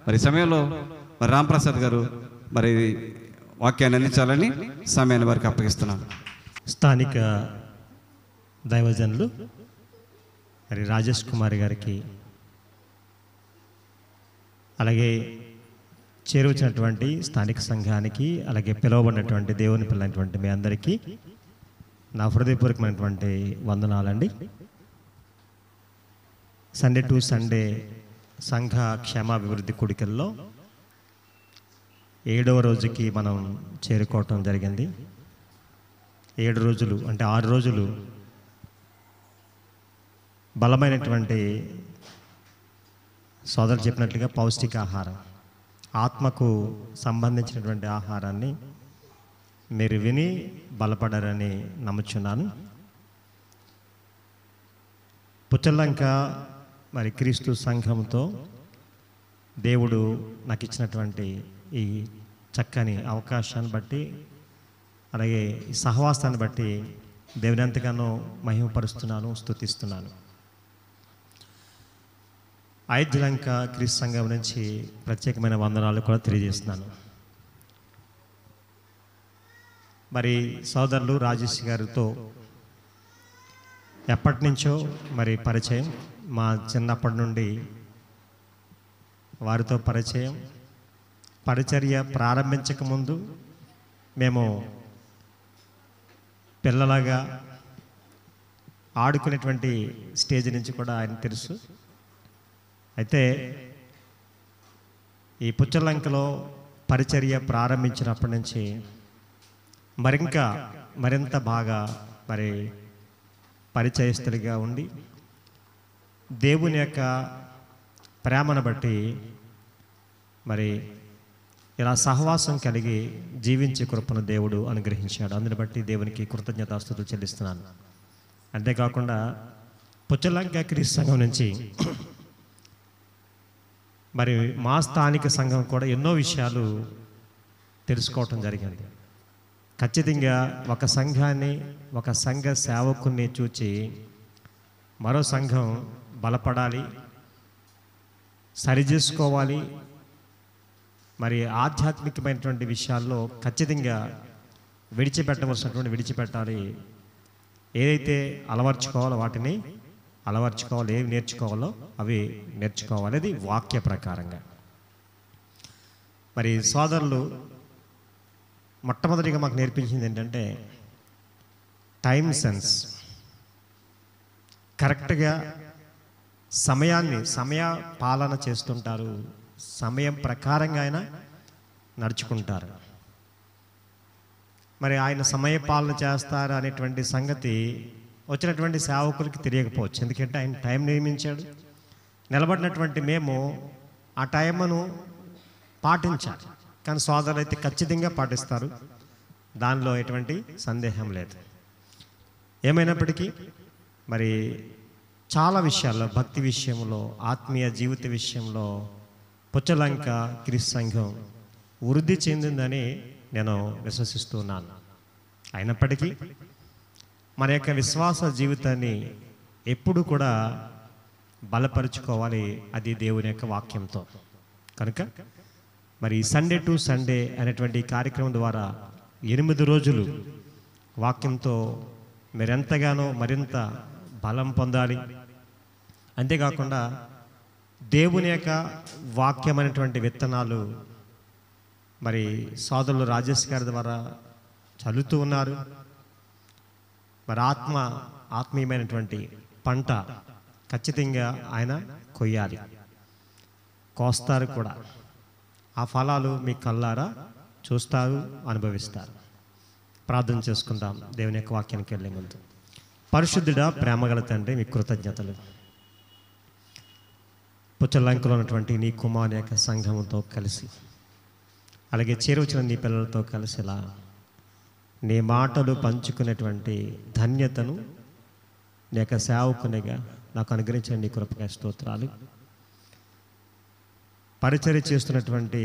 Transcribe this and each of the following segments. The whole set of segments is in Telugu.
మరి సమయంలో మరి రాంప్రసాద్ గారు మరి వాక్యాన్ని అందించాలని సమయాన్ని వారికి అప్పగిస్తున్నాను. స్థానిక దైవజనులు మరి రాజేష్ కుమార్ గారికి, అలాగే చేరువచ్చినటువంటి స్థానిక సంఘానికి, అలాగే పిలువబడినటువంటి దేవుని పిల్లైనటువంటి మీ అందరికీ నా హృదయపూర్వకమైనటువంటి వందనాలండి. సండే టు సండే సంఘ క్షేమాభివృద్ధి కూడికల్లో 7వ రోజుకి మనం చేరుకోవటం జరిగింది. 7 రోజులు అంటే 6 రోజులు బలమైనటువంటి సోదరు చెప్పినట్లుగా పౌష్టికాహారం, ఆత్మకు సంబంధించినటువంటి ఆహారాన్ని మీరు విని బలపడారని నమ్ముచున్నాను. పుచ్చలంక మరి క్రీస్తు సంఘంతో దేవుడు నాకు ఇచ్చినటువంటి ఈ చక్కని అవకాశాన్ని బట్టి, అలాగే ఈ సహవాసాన్ని బట్టి దేవుని ఎంతగానో మహిమపరుస్తున్నాను, స్తుతిస్తున్నాను. ఐద్యలంక క్రీస్తు సంఘం నుంచి ప్రత్యేకమైన వందనాలు కూడా తెలియజేస్తున్నాను. మరి సోదరులు రాజేష్ గారితో ఎప్పటి నుంచో మరి పరిచయం, మా చిన్నప్పటి నుండి వారితో పరిచయం. పరిచర్య ప్రారంభించకముందు మేము పిల్లలాగా ఆడుకునేటువంటి స్టేజ్ నుంచి కూడా ఆయన తెలుసు. అయితే ఈ పుచ్చలంకలో పరిచర్య ప్రారంభించినప్పటి నుంచి మరింత బాగా మరి పరిచయస్తులుగా ఉండి దేవుని యొక్క ప్రేమను బట్టి మరి ఇలా సహవాసం కలిగి జీవించే కృపను దేవుడు అనుగ్రహించాడు. అందుని బట్టి దేవునికి కృతజ్ఞతాస్తుతులు చెల్లిస్తున్నాను. అంతేకాకుండా పుచ్చలంక క్రీస్తు సంఘం నుంచి మరి మా స్థానిక సంఘం కూడా ఎన్నో విషయాలు తెలుసుకోవటం జరిగింది. ఖచ్చితంగా ఒక సంఘాన్ని, ఒక సంఘ సేవకుని చూచి మరో సంఘం బలపడాలి, సరిచేసుకోవాలి. మరి ఆధ్యాత్మికమైనటువంటి విషయాల్లో ఖచ్చితంగా విడిచిపెట్టవలసినటువంటి విడిచిపెట్టాలి. ఏదైతే అలవర్చుకోవాలో వాటిని అలవర్చుకోవాలి, ఏవి నేర్చుకోవాలో అవి నేర్చుకోవాలి. అది వాక్య ప్రకారంగా. మరి సోదరులు మొట్టమొదటిగా మాకు నేర్పించింది ఏంటంటే టైం సెన్స్. కరెక్ట్గా సమయ పాలన చేస్తుంటారు, సమయం ప్రకారంగా ఆయన నడుచుకుంటారు. మరి ఆయన సమయ పాలన చేస్తారు అనేటువంటి సంగతి వచ్చినటువంటి సేవకులకి తెలియకపోవచ్చు. ఎందుకంటే ఆయన టైం నియమించాడు. నిలబడినటువంటి మేము ఆ టైంను పాటించాలి. కానీ సోదరులు అయితే ఖచ్చితంగా పాటిస్తారు, దానిలో ఎటువంటి సందేహం లేదు. ఏమైనప్పటికీ మరి చాలా విషయాల్లో, భక్తి విషయంలో, ఆత్మీయ జీవిత విషయంలో పుచ్చలంక క్రీస్తు సంఘం వృద్ధి చెందిందని నేను విశ్వసిస్తున్నాను. అయినప్పటికీ మన యొక్క విశ్వాస జీవితాన్ని ఎప్పుడు కూడా బలపరుచుకోవాలి, అది దేవుని యొక్క వాక్యంతో. కనుక మరి సండే టు సండే అనేటువంటి కార్యక్రమం ద్వారా 8 రోజులు వాక్యంతో మీరెంతగానో మరింత బలం పొందాలి. అంతేకాకుండా దేవుని యొక్క వాక్యం అనేటువంటి విత్తనాలు మరి సోదరులు రాజేష్ గారి ద్వారా చల్లుతూ ఉన్నారు. మరి ఆత్మీయమైనటువంటి పంట ఖచ్చితంగా ఆయన కొయ్యాలి, కోస్తారు కూడా. ఆ ఫలాలు మీ కళ్ళారా చూస్తారు, అనుభవిస్తారు. ప్రార్థన చేసుకుందాం దేవుని యొక్క వాక్యానికి వెళ్ళే ముందు. పరిశుద్ధుడా, ప్రేమగల తండ్రి, మీ కృతజ్ఞతలు. పుచ్చలంకలో ఉన్నటువంటి నీ కుమారుని యొక్క సంఘంతో కలిసి, అలాగే చేరువచ్చిన నీ పిల్లలతో కలిసి ఇలా నీ మాటలు పంచుకునేటువంటి ధన్యతను నీ యొక్క సేవకునిగా నాకు అనుగ్రహించిన నీ కృపగా స్తోత్రాలు. పరిచర్య చేస్తున్నటువంటి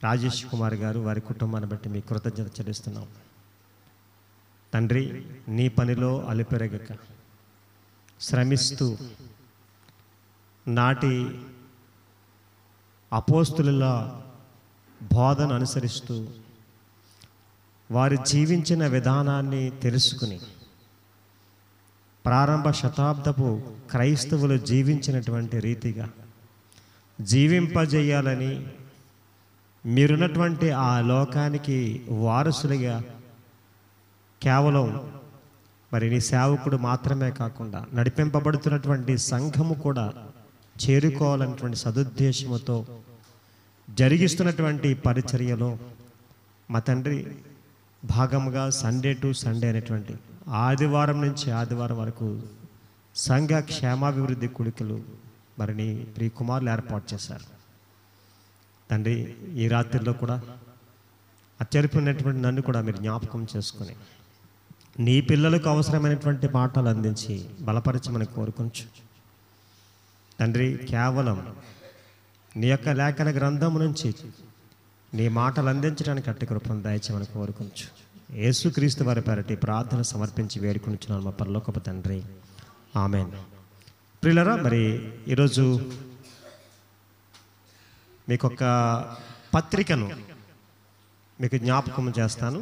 రాజేష్ కుమార్ గారు, వారి కుటుంబాన్ని బట్టి మీ కృతజ్ఞత చెల్లిస్తున్నాం తండ్రి. నీ పనిలో అలుపెరగక శ్రమిస్తూ నాటి అపోస్తుల బోధన అనుసరిస్తూ వారు జీవించిన విధానాన్ని తెలుసుకుని ప్రారంభ శతాబ్దపు క్రైస్తవులు జీవించినటువంటి రీతిగా జీవింపజేయాలని మీరున్నటువంటి ఆ లోకానికి వారసులుగా కేవలం మరి నీ సేవకుడు మాత్రమే కాకుండా నడిపింపబడుతున్నటువంటి సంఘము కూడా చేరుకోవాలన్నటువంటి సదుద్దేశముతో జరిగిస్తున్నటువంటి పరిచర్యలో మా తండ్రి భాగముగా సండే టు సండే అనేటువంటి ఆదివారం నుంచి ఆదివారం వరకు సంఘ క్షేమాభివృద్ధి కూడికలు మరి నీ ప్రియ కుమారులు ఏర్పాటు చేశారు తండ్రి. ఈ రాత్రిలో కూడా అత్యల్పున్నటువంటి నన్ను కూడా మీరు జ్ఞాపకం చేసుకుని నీ పిల్లలకు అవసరమైనటువంటి మాటలు అందించి బలపరచమని కోరుకొంచు తండ్రి. కేవలం నీ యొక్క లేఖన గ్రంథం నుంచి నీ మాటలు అందించడానికి అట్టి కృపను దయచేయమని కోరుకొంచు. యేసుక్రీస్తు వారి పేరటి ప్రార్థన సమర్పించి వేడుకొనిచున్నాను మా పరలోకపు తండ్రి, ఆమేన్. ప్రియులారా, మరి ఈరోజు మీకు ఒక పత్రికను మీకు జ్ఞాపకం చేస్తాను.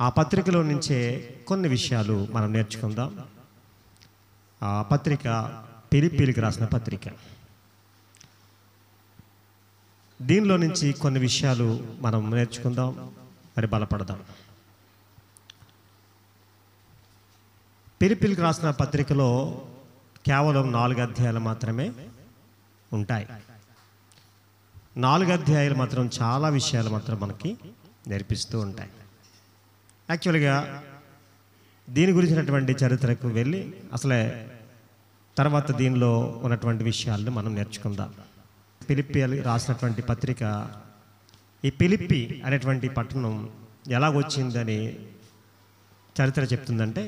ఆ పత్రికలో నుంచే కొన్ని విషయాలు మనం నేర్చుకుందాం. ఆ పత్రిక ఫిలిప్పీయులకు రాసిన పత్రిక. దీనిలో నుంచి కొన్ని విషయాలు మనం నేర్చుకుందాం, మరి బలపడదాం. ఫిలిప్పీయులకు రాసిన పత్రికలో కేవలం 4 అధ్యాయాలు మాత్రమే ఉంటాయి. 4 అధ్యాయాలు మాత్రం చాలా విషయాలు మాత్రం మనకి నేర్పిస్తూ ఉంటాయి. యాక్చువల్గా దీని గురించినటువంటి చరిత్రకు వెళ్ళి అసలే తర్వాత దీనిలో ఉన్నటువంటి విషయాలను మనం నేర్చుకుందాం. ఫిలిప్పీయులకు రాసినటువంటి పత్రిక, ఈ ఫిలిప్పి అనేటువంటి పట్టణం ఎలా వచ్చిందని చరిత్ర చెప్తుందంటే,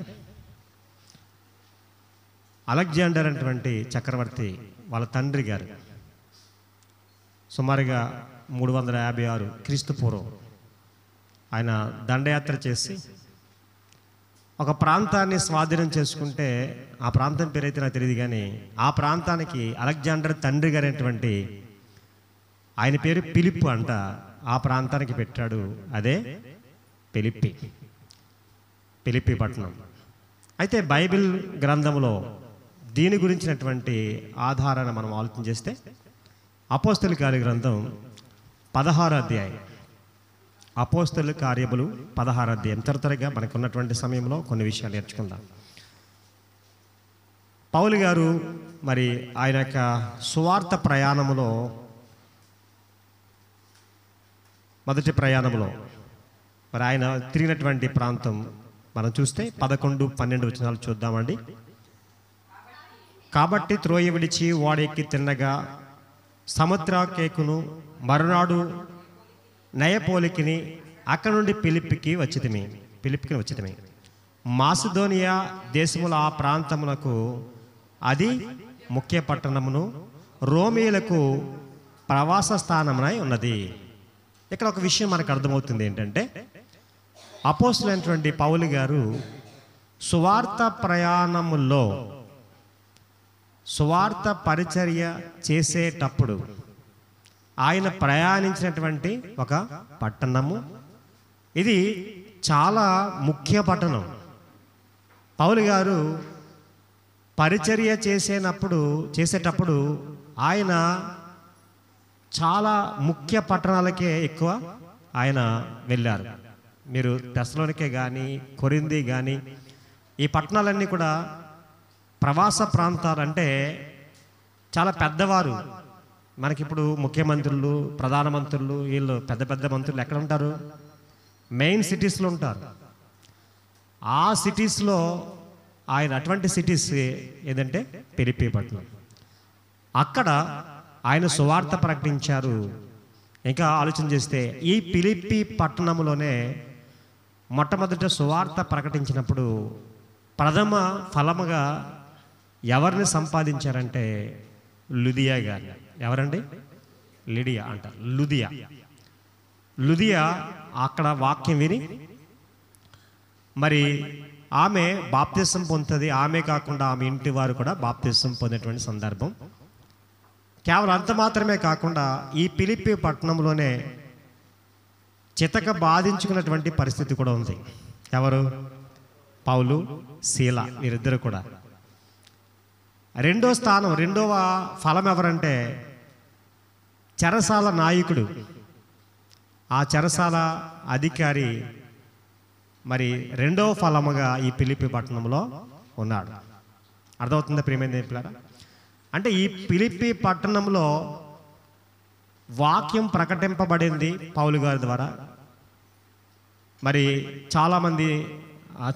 అలెగ్జాండర్ అనేటువంటి చక్రవర్తి వాళ్ళ తండ్రి గారు సుమారుగా 356 క్రీస్తు పూర్వం ఆయన దండయాత్ర చేసి ఒక ప్రాంతాన్ని స్వాధీనం చేసుకుంటే, ఆ ప్రాంతం పేరైతే నాకు తెలియదు కానీ ఆ ప్రాంతానికి అలెగ్జాండర్ తండ్రి గారు అనేటువంటి ఆయన పేరు ఫిలిప్పు అంట, ఆ ప్రాంతానికి పెట్టాడు. అదే ఫిలిప్పి పట్టణం. అయితే బైబిల్ గ్రంథంలో దీని గురించినటువంటి ఆధారాన్ని మనం ఆలోచన చేస్తే అపోస్తలుల కార్య గ్రంథం 16వ అధ్యాయం, అపోస్తలుల కార్యములు 16వ అధ్యాయం. త్వరగా మనకు ఉన్నటువంటి సమయంలో కొన్ని విషయాలు నేర్చుకుందాం. పౌలు గారు మరి ఆయన యొక్క సువార్త ప్రయాణములో మొదటి ప్రయాణంలో మరి ఆయన తిరిగినటువంటి ప్రాంతం మనం చూస్తే 11, 12 వచనాలు చూద్దామండి. కాబట్టి త్రోయ విడిచి ఓడెక్కి తిన్నగా సముద్ర కేకును మరునాడు నయపోలికిని అక్కడ నుండి ఫిలిప్పికి వచ్చితిమి. మాసిదోనియా దేశముల ఆ ప్రాంతములకు అది ముఖ్య పట్టణమును రోమీయులకు ప్రవాస స్థానమునై ఉన్నది. ఇక్కడ ఒక విషయం మనకు అర్థమవుతుంది ఏంటంటే, అపోస్తలుడైనటువంటి పౌలు గారు సువార్త ప్రయాణముల్లో సువార్త పరిచర్య చేసేటప్పుడు ఆయన ప్రయాణించినటువంటి ఒక పట్టణము, ఇది చాలా ముఖ్య పట్టణం. పౌలు గారు పరిచర్య చేసేటప్పుడు ఆయన చాలా ముఖ్య పట్టణాలకే ఎక్కువ ఆయన వెళ్ళారు. మీరు తెస్సలోనికే కానీ కొరింథీ కానీ ఈ పట్టణాలన్నీ కూడా ప్రవాస ప్రాంతాలు. అంటే చాలా పెద్దవారు, మనకిప్పుడు ముఖ్యమంత్రులు, ప్రధానమంత్రులు, వీళ్ళు పెద్ద పెద్ద మంత్రులు ఎక్కడ ఉంటారు? మెయిన్ సిటీస్లో ఉంటారు. ఆ సిటీస్లో ఆయన అటువంటి సిటీస్ ఏదంటే ఫిలిప్పి పట్టణం. అక్కడ ఆయన సువార్త ప్రకటించారు. ఇంకా ఆలోచన చేస్తే ఈ ఫిలిప్పి పట్టణంలోనే మొట్టమొదట సువార్త ప్రకటించినప్పుడు ప్రథమ ఫలముగా ఎవరిని సంపాదించారంటే లుదియా గారిని. ఎవరండి? లిడియా అంటారు. లుదియా అక్కడ వాక్యం విని మరి ఆమె బాప్తిసం పొందుతుంది. ఆమె కాకుండా ఆమె ఇంటి వారు కూడా బాప్తిసం పొందేటువంటి సందర్భం కేవలం అంత మాత్రమే కాకుండా ఈ ఫిలిప్పి పట్టణంలోనే చితక బాధించుకున్నటువంటి పరిస్థితి కూడా ఉంది. ఎవరు? పౌలు, శీల, వీరిద్దరు కూడా. రెండవ ఫలం ఎవరంటే చెరసాల నాయకుడు, ఆ చెరసాల అధికారి మరి రెండవ ఫలముగా ఈ ఫిలిప్పి పట్టణంలో ఉన్నాడు. అర్థమవుతుందా ప్రియమైన దేవులారా? అంటే ఈ ఫిలిప్పి పట్టణంలో వాక్యం ప్రకటింపబడింది పౌలు గారి ద్వారా. మరి చాలామంది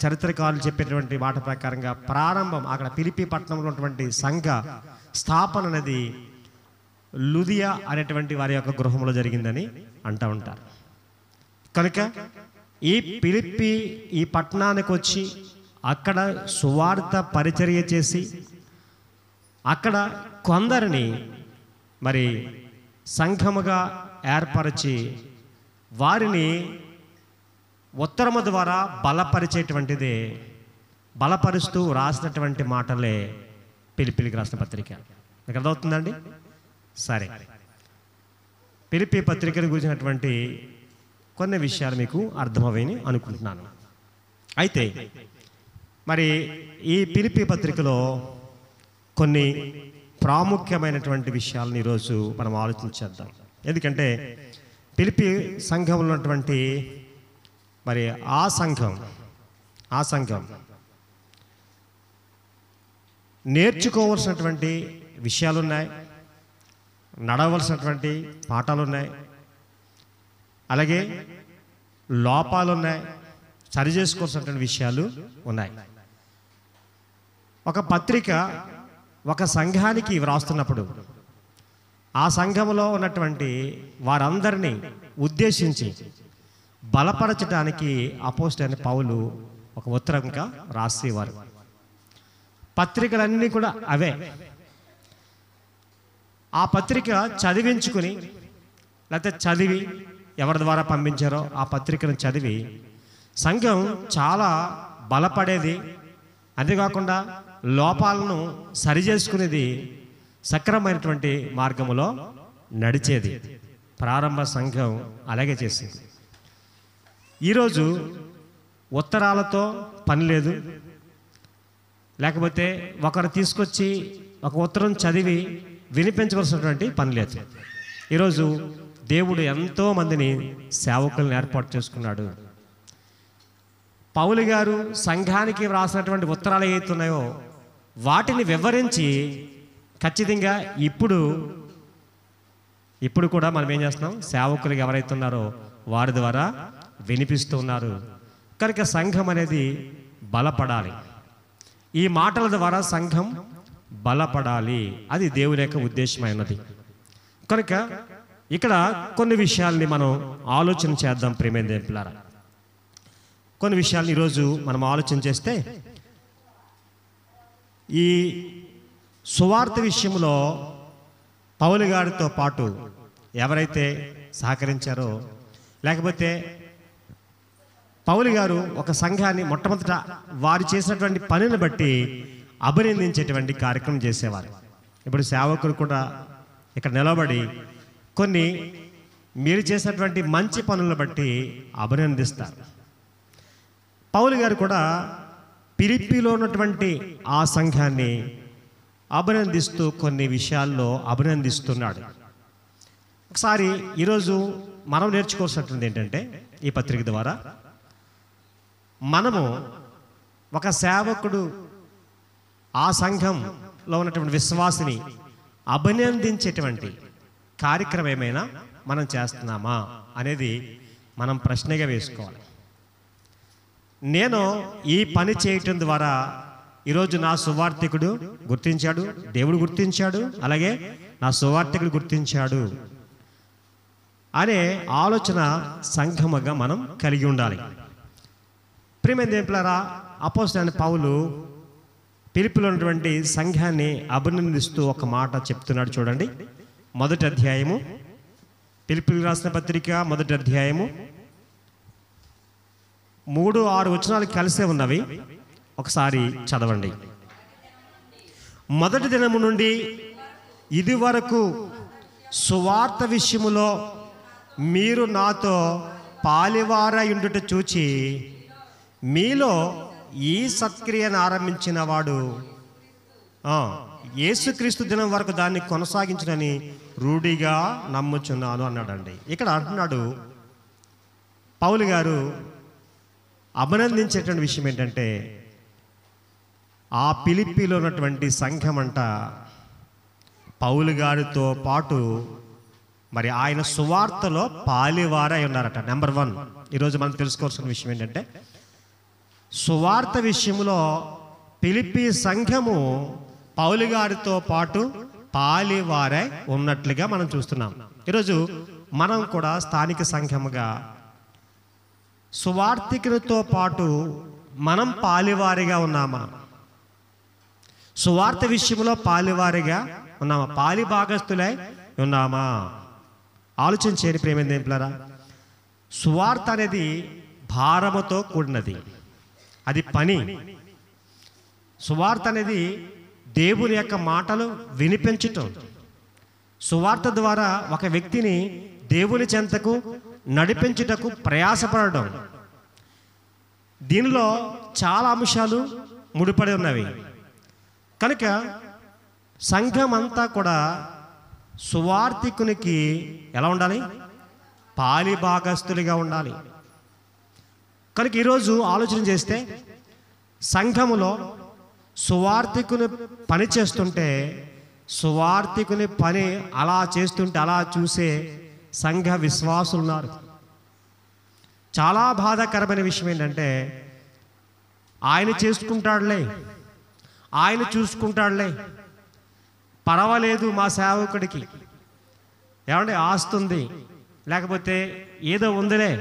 చరిత్రకారులు చెప్పేటువంటి మాట ప్రకారంగా ప్రారంభం అక్కడ ఫిలిప్పి పట్టణంలో ఉన్నటువంటి సంఘ స్థాపన అనేది లుదియా అనేటువంటి వారి యొక్క గృహంలో జరిగిందని అంటూ ఉంటారు. కనుక ఈ ఫిలిప్పి ఈ పట్టణానికి వచ్చి అక్కడ సువార్త పరిచర్య చేసి అక్కడ కొందరిని మరి సంఘముగా ఏర్పరిచి వారిని ఉత్తరము ద్వారా బలపరిచేటువంటిదే, బలపరుస్తూ రాసినటువంటి మాటలే ఫిలిప్పీలకు రాసిన పత్రిక. మీకు అర్థమవుతుందండి? సరే, ఫిలిప్పీ పత్రికను గురించినటువంటి కొన్ని విషయాలు మీకు అర్థమవని అనుకుంటున్నాను. అయితే మరి ఈ ఫిలిప్పీ పత్రికలో కొన్ని ప్రాముఖ్యమైనటువంటి విషయాలను ఈరోజు మనం ఆలోచించేద్దాం. ఎందుకంటే ఫిలిప్పీ సంఘంలో ఉన్నటువంటి మరి ఆ సంఘం నేర్చుకోవాల్సినటువంటి విషయాలు ఉన్నాయి, నడవలసినటువంటి పాఠాలు ఉన్నాయి, అలాగే లోపాలు ఉన్నాయి, సరి చేసుకోవాల్సినటువంటి విషయాలు ఉన్నాయి. ఒక పత్రిక ఒక సంఘానికి వ్రాస్తున్నప్పుడు ఆ సంఘంలో ఉన్నటువంటి వారందరినీ ఉద్దేశించి బలపరచడానికి అపోస్తలుడైన పౌలు ఒక ఉత్తరంగా రాసేవారు. పత్రికలన్నీ కూడా అవే. ఆ పత్రిక చదివించుకుని లేకపోతే చదివి ఎవరి ద్వారా పంపించారో ఆ పత్రికను చదివి సంఘం చాలా బలపడేది. అంతేకాకుండా లోపాలను సరిచేసుకునేది, సక్రమైనటువంటి మార్గములో నడిచేది. ప్రారంభ సంఘం అలాగే చేసింది. ఈరోజు ఉత్తరాలతో పని లేదు, లేకపోతే ఒకరు తీసుకొచ్చి ఒక ఉత్తరం చదివి వినిపించవలసినటువంటి పని లేదు. ఈరోజు దేవుడు ఎంతోమందిని సేవకులను ఏర్పాటు చేసుకున్నాడు. పౌలు గారు సంఘానికి వ్రాసినటువంటి ఉత్తరాలు ఏవైతున్నాయో వాటిని వివరించి ఖచ్చితంగా ఇప్పుడు కూడా మనం ఏం చేస్తున్నాం, సేవకులు ఎవరైతే ఉన్నారో వారి ద్వారా వినిపిస్తూ ఉన్నారు. కనుక సంఘం అనేది బలపడాలి. ఈ మాటల ద్వారా సంఘం బలపడాలి, అది దేవుని యొక్క ఉద్దేశమైనది. కనుక ఇక్కడ కొన్ని విషయాల్ని మనం ఆలోచన చేద్దాం ప్రియమైన దేవులారా. కొన్ని విషయాలు ఈరోజు మనం ఆలోచన చేస్తే ఈ సువార్త విషయంలో పౌలు గారితో పాటు ఎవరైతే సహకరించారో, లేకపోతే పౌలు గారు ఒక సంఘాన్ని మొట్టమొదట వారు చేసినటువంటి పనిని బట్టి అభినందించేటువంటి కార్యక్రమం చేసేవారు. ఇప్పుడు సేవకులు కూడా ఇక్కడ నిలబడి కొన్ని మీరు చేసినటువంటి మంచి పనులను బట్టి అభినందిస్తారు. పౌలు గారు కూడా ఫిలిప్పీలో ఉన్నటువంటి ఆ సంఘాన్ని అభినందిస్తూ కొన్ని విషయాల్లో అభినందిస్తున్నాడు. ఒకసారి ఈరోజు మనం నేర్చుకోవాల్సినటువంటి ఏంటంటే ఈ పత్రిక ద్వారా మనము ఒక సేవకుడు ఆ సంఘంలో ఉన్నటువంటి విశ్వాసిని అభినందించేటువంటి కార్యక్రమం ఏమైనా మనం చేస్తున్నామా అనేది మనం ప్రశ్నగా వేసుకోవాలి. నేను ఈ పని చేయటం ద్వారా ఈరోజు నా సువార్థికుడు గుర్తించాడు, దేవుడు గుర్తించాడు, అలాగే నా సువార్థికుడు గుర్తించాడు అనే ఆలోచన సంఘముగా మనం కలిగి ఉండాలి. ప్రియమైన దేవులారా, అపోస్తలుడైన పౌలు ఫిలిప్పీలో ఉన్నటువంటి సంఘాన్ని అభినందిస్తూ ఒక మాట చెప్తున్నాడు. చూడండి, మొదటి అధ్యాయము, ఫిలిప్పీలకు రాసిన పత్రిక మొదటి అధ్యాయము 3-6 వచనాలు కలిసే ఉన్నవి. ఒకసారి చదవండి. మొదటి దినము నుండి ఇది వరకు సువార్త విషయములో మీరు నాతో పాలివారయుండుట చూచి మీలో ఈ సత్క్రియను ఆరంభించిన వాడు యేసుక్రీస్తు దినం వరకు దాన్ని కొనసాగించనని రూఢిగా నమ్ముచున్నాను అన్నాడండి. ఇక్కడ అంటున్నాడు పౌలు గారు అభినందించేటువంటి విషయం ఏంటంటే, ఆ ఫిలిప్పీలో ఉన్నటువంటి సంఘం అంట పౌలు గారితో పాటు మరి ఆయన సువార్తలో పాలివారై ఉన్నారట. నెంబర్ 1, ఈరోజు మనం తెలుసుకోవాల్సిన విషయం ఏంటంటే, సువార్త విషయంలో ఫిలిప్పీ సంఘము పౌలు గారితో పాటు పాలివారై ఉన్నట్లుగా మనం చూస్తున్నాం. ఈరోజు మనం కూడా స్థానిక సంఘముగా సువార్థికులతో పాటు మనం పాలివారిగా ఉన్నామా? సువార్త విషయంలో పాలివారిగా ఉన్నామా? పాలి భాగస్తులై ఉన్నామా? ఆలోచించేది ప్రేమ దేవులారా. సువార్త అనేది భారముతో కూడినది, అది పని. సువార్త అనేది దేవుని యొక్క మాటలు వినిపించటం. సువార్త ద్వారా ఒక వ్యక్తిని దేవుని చెంతకు నడిపించుటకు ప్రయాసపడడం. దీనిలో చాలా అంశాలు ముడిపడి ఉన్నవి. కనుక సంఘం అంతా కూడా సువార్థికునికి ఎలా ఉండాలి? పాలి భాగస్తులుగా ఉండాలి. కనుక ఈరోజు ఆలోచన చేస్తే సంఘములో సువార్థికుని పని చేస్తుంటే, సువార్థికుని పని అలా చేస్తుంటే అలా చూసే సంఘ విశ్వాసులు ఉన్నారు. చాలా బాధాకరమైన విషయం ఏంటంటే, ఆయన చేసుకుంటాడులే, ఆయన చూసుకుంటాడులే, పర్వాలేదు మా సేవకుడికి ఏమంటే ఆస్తుంది, లేకపోతే ఏదో ఉందిలే,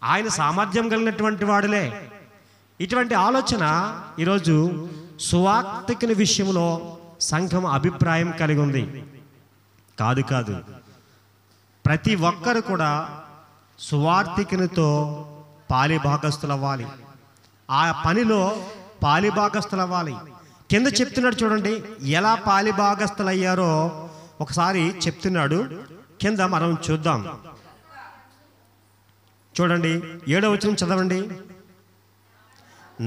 ఆయన సామర్థ్యం కలిగినటువంటి వాడులే, ఇటువంటి ఆలోచన ఈరోజు సువార్తికుని విషయంలో సంఘం అభిప్రాయం కలిగి ఉంది. కాదు, ప్రతి ఒక్కరు కూడా సువార్తికునితో పాలిభాగస్తులు అవ్వాలి, ఆ పనిలో పాలిభాగస్తులు అవ్వాలి. కింద చెప్తున్నాడు చూడండి, ఎలా పాలిభాగస్తులు అయ్యారో ఒకసారి చెప్తున్నాడు. కింద మనం చూద్దాం. చూడండి 7వ వచనం చదవండి.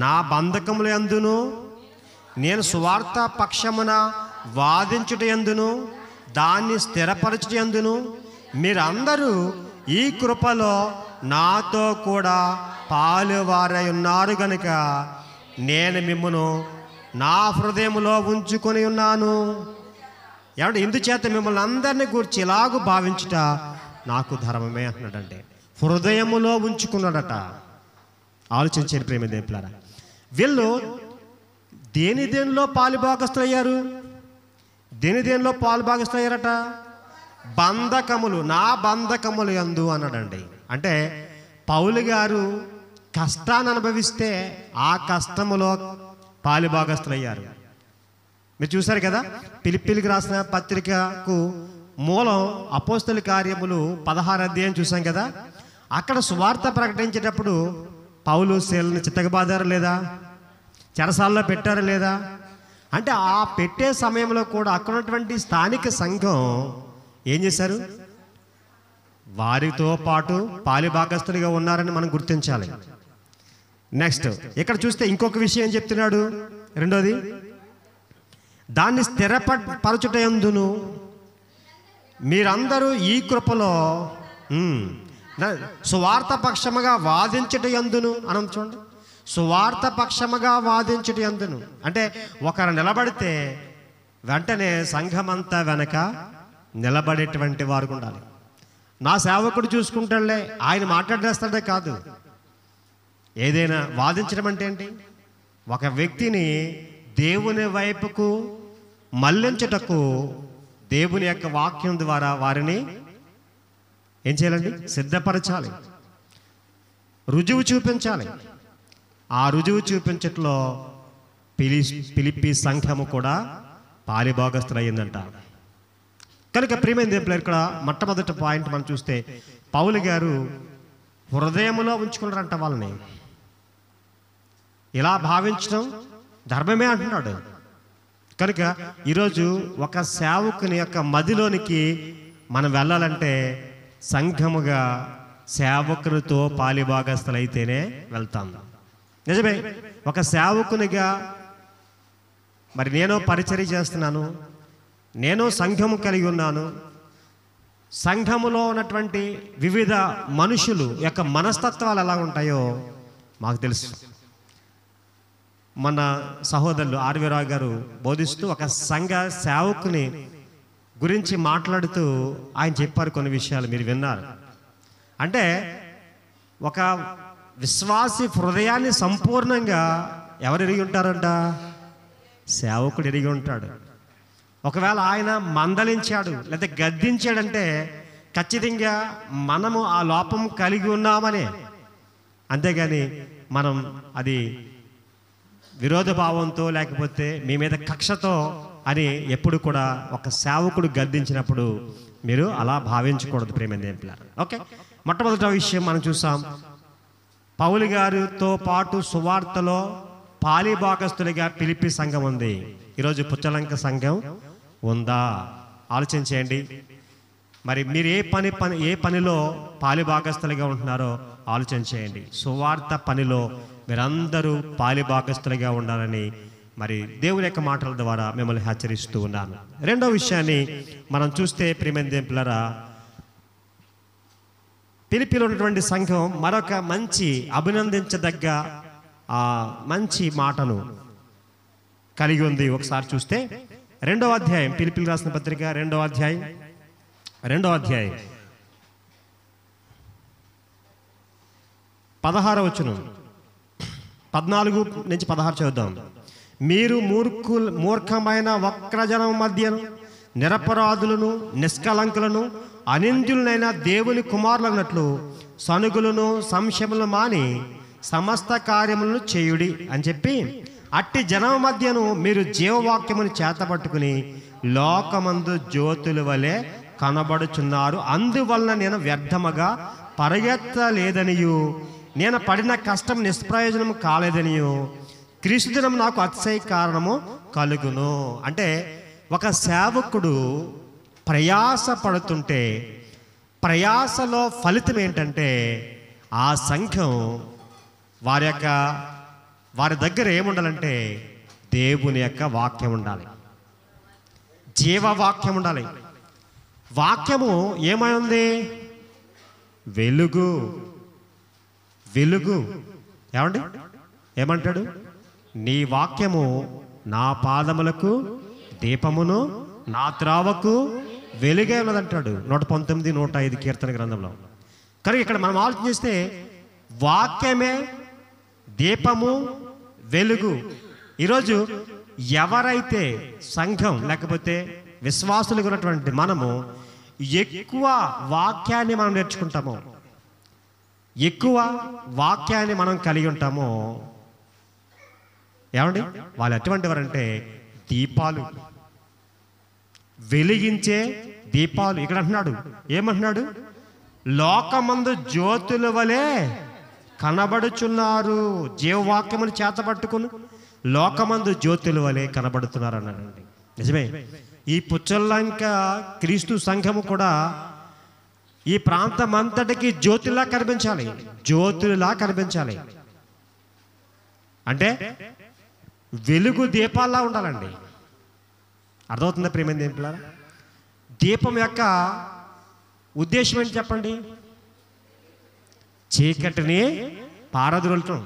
నా బంధకముల యందును నేను సువార్త పక్షమున వాదించుట యందును దాన్ని స్థిరపరచుట యందును మీరందరూ ఈ కృపలో నాతో కూడా పాలువారై ఉన్నారు గనుక నేను మిమ్మను నా హృదయములో ఉంచుకొని ఉన్నాను. ఏమంటే ఇందుచేత మిమ్మల్ని అందరినీ గూర్చి ఇలాగూ భావించుట నాకు ధర్మమే అంటున్నాడంటే, హృదయములో ఉంచుకున్నాడట. ఆలోచించండి ప్రేమ దేవులారా, వీళ్ళు దేనిలో పాలుభాగస్తులు అయ్యారు? దేనిలో పాలుభాగస్తులు అయ్యారట? బంధకములు, నా బంధకములు యందు అన్నాడండి. అంటే పౌలు గారు కష్టాన్ని అనుభవిస్తే ఆ కష్టములో పాలుభాగస్తులు అయ్యారు. మీరు చూశారు కదా, ఫిలిప్పీలకు రాసిన పత్రికకు మూలం అపోస్తల కార్యములు 16వ అధ్యాయం చూసాం కదా. అక్కడ సువార్త ప్రకటించేటప్పుడు పౌలు శీలను చిత్తగబాదారు లేదా? చెరసాల్లో పెట్టారు లేదా? అంటే ఆ పెట్టే సమయంలో కూడా అక్కడ ఉన్నటువంటి స్థానిక సంఘం ఏం చేశారు? వారితో పాటు పాలిభాగస్తులుగా ఉన్నారని మనం గుర్తించాలి. నెక్స్ట్ ఇక్కడ చూస్తే ఇంకొక విషయం చెప్తున్నాడు. రెండోది, దాన్ని స్థిరపరచుట యందును మీరందరూ ఈ కృపలో సువార్త పక్షముగా వాదించుట యందును అనం. చూడండి, సువార్త పక్షముగా వాదించుట యందును అంటే ఒకరు నిలబడితే వెంటనే సంఘమంతా వెనక నిలబడేటువంటి వారు ఉండాలి. నా సేవకుడు చూసుకుంటాడులే, ఆయన మాట్లాడేస్తాడే కాదు. ఏదైనా వాదించడం అంటే ఏంటి? ఒక వ్యక్తిని దేవుని వైపుకు మళ్లించుటకు దేవుని యొక్క వాక్యం ద్వారా వారిని ఏం చేయాలండి? సిద్ధపరచాలి, రుజువు చూపించాలి. ఆ రుజువు చూపించట్లో ఫిలిప్పీ సంఘము కూడా పాలిభాగస్తులు అయ్యిందంట. కనుక ప్రియమైన దేవుడు, ఇక్కడ మొట్టమొదటి పాయింట్ మనం చూస్తే పౌలు గారు హృదయంలో ఉంచుకున్నారంట వాళ్ళని. ఇలా భావించడం ధర్మమే అంటున్నాడు. కనుక ఈరోజు ఒక సేవకుని యొక్క మదిలోనికి మనం వెళ్ళాలంటే సంఘముగా సేవకునితో పాలిభాగస్థులైతేనే వెళ్తాం. నిజమే, ఒక సేవకునిగా మరి నేను పరిచర్య చేస్తున్నాను, నేను సంఘము కలిగి ఉన్నాను. సంఘములో ఉన్నటువంటి వివిధ మనుషులు యొక్క మనస్తత్వాలు ఎలా ఉంటాయో మాకు తెలుసు. మన సహోదరులు ఆర్వీరావు గారు బోధిస్తూ ఒక సంఘ సేవకుని గురించి మాట్లాడుతూ ఆయన చెప్పారు కొన్ని విషయాలు, మీరు విన్నారు. అంటే ఒక విశ్వాసి హృదయాన్ని సంపూర్ణంగా ఎవరు ఎరిగి ఉంటారంట? సేవకుడు ఎరిగి ఉంటాడు. ఒకవేళ ఆయన మందలించాడు లేదా గద్దించాడంటే ఖచ్చితంగా మనము ఆ లోపం కలిగి ఉన్నామనే, అంతేగాని మనం అది విరోధ భావంతో లేకపోతే మీ మీద కక్షతో అని ఎప్పుడు కూడా ఒక సేవకుడు గద్దించినప్పుడు మీరు అలా భావించకూడదు ప్రేమ దేవులారా. ఓకే, మొట్టమొదటి విషయం మనం చూసాం, పౌలు గారితో పాటు సువార్తలో పాలిభాగస్తులుగా ఫిలిప్పీ సంఘం ఉంది. ఈరోజు పుచ్చలంక సంఘం ఉందా? ఆలోచించేయండి. మరి మీరు ఏ పనిలో పాలిభాగస్తులుగా ఉంటున్నారో ఆలోచించేయండి. సువార్త పనిలో మీరందరూ పాలిభాగస్తులుగా ఉండాలని మరి దేవుని యొక్క మాటల ద్వారా మిమ్మల్ని హెచ్చరిస్తూ ఉన్నాను. రెండో విషయాన్ని మనం చూస్తే ప్రియమైన దేవులారా, ఫిలిప్పీలో ఉన్నటువంటి సంఘం మరొక మంచి అభినందించదగ్గ మంచి మాటను కలిగి ఉంది. ఒకసారి చూస్తే 2వ అధ్యాయం, ఫిలిప్పీలకు రాసిన పత్రిక 2వ అధ్యాయం 16వ వచనం, 14 నుంచి 16 చదువుదాం. మీరు మూర్ఖమైన వక్రజనం మధ్యను నిరపరాధులను నిష్కలంకులను అనింద్యులనైన దేవుని కుమారులన్నట్లు సనుగులను సంశయములను మాని సమస్త కార్యములను చేయుడి అని చెప్పి, అట్టి జనం మధ్యను మీరు జీవవాక్యమును చేతపట్టుకుని లోకమందు జ్యోతుల వలె కనబడుచున్నారు. అందువలన నేను వ్యర్థముగా పరిగెత్తలేదనియు నేను పడిన కష్టం నిష్ప్రయోజనము కాలేదనియు క్రీస్తు దినం నాకు అతిశయ కారణము కలుగును. అంటే ఒక సేవకుడు ప్రయాస పడుతుంటే ప్రయాసలో ఫలితం ఏంటంటే ఆ సంఘం వారి దగ్గర ఏముండాలంటే దేవుని యొక్క వాక్యం ఉండాలి, జీవవాక్యం ఉండాలి. వాక్యము ఏమై ఉంది? వెలుగు. ఏమండి ఏమంటాడు? నీ వాక్యము నా పాదములకు దీపమును నా త్రావకు వెలుగే ఉన్నదంటాడు 119, 105 కీర్తన గ్రంథంలో. కానీ ఇక్కడ మనం ఆలోచిస్తే వాక్యమే దీపము, వెలుగు. ఈరోజు ఎవరైతే సంఘం లేకపోతే విశ్వాసులుగా ఉన్నటువంటి మనము ఎక్కువ వాక్యాన్ని మనం నేర్చుకుంటామో, ఎక్కువ వాక్యాన్ని మనం కలిగి ఉంటామో, ఏమండి వాళ్ళు ఎటువంటి వారంటే దీపాలు, వెలిగించే దీపాలు. ఇక్కడ అంటున్నాడు, ఏమంటున్నాడు? లోకమందు జ్యోతుల వలె కనబడుచున్నారు. జీవవాక్యమును చేతపట్టుకుని లోకమందు జ్యోతుల వలె కనబడుతున్నారు అన్నాడండి. నిజమే, ఈ పుచ్చలంక క్రీస్తు సంఘము కూడా ఈ ప్రాంతం అంతటికి జ్యోతిలా కనిపించాలి, జ్యోతులా కనిపించాలి. అంటే వెలుగు దీపాల్లా ఉండాలండి. అర్థమవుతుందా ప్రియమైన దేవులారా? దీపం యొక్క ఉద్దేశం ఏంటి చెప్పండి? చీకటిని పారద్రోలటం.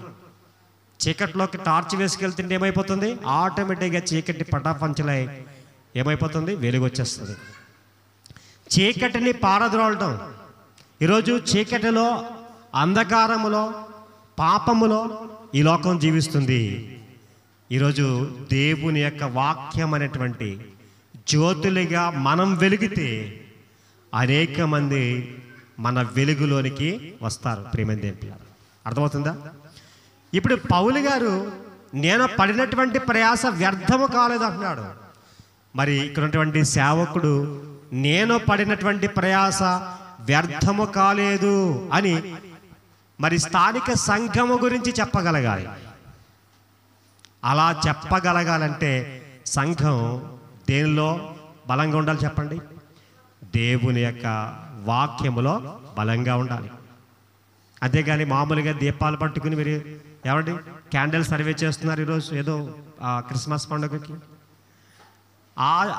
చీకటిలోకి టార్చ్ వేసుకెళ్తుంటే ఏమైపోతుంది? ఆటోమేటిక్గా చీకటి పటాపంచలై ఏమైపోతుంది? వెలుగు వచ్చేస్తుంది. చీకటిని పారద్రోలటం. ఈరోజు చీకటిలో, అంధకారములో, పాపములో ఈ లోకం జీవిస్తుంది. ఈరోజు దేవుని యొక్క వాక్యం అనేటువంటి జ్యోతులుగా మనం వెలిగితే అనేక మంది మన వెలుగులోనికి వస్తారు. ప్రియమైన దేవుని అర్థమవుతుందా? ఇప్పుడు పౌలు గారు నేను పడినటువంటి ప్రయాస వ్యర్థము కాలేదు అంటున్నాడు. మరి ఇక్కడ ఉన్నటువంటి సేవకుడు నేను పడినటువంటి ప్రయాస వ్యర్థము కాలేదు అని మరి స్థానిక సంఘము గురించి చెప్పగలగాలి. అలా చెప్పగలగాలంటే సంఘం దేనిలో బలంగా ఉండాలి చెప్పండి? దేవుని యొక్క వాక్యములో బలంగా ఉండాలి. అంతేగాని మామూలుగా దీపాలు పట్టుకుని మీరు ఎవరి క్యాండిల్ సర్వే చేస్తున్నారు ఈరోజు ఏదో క్రిస్మస్ పండుగకి,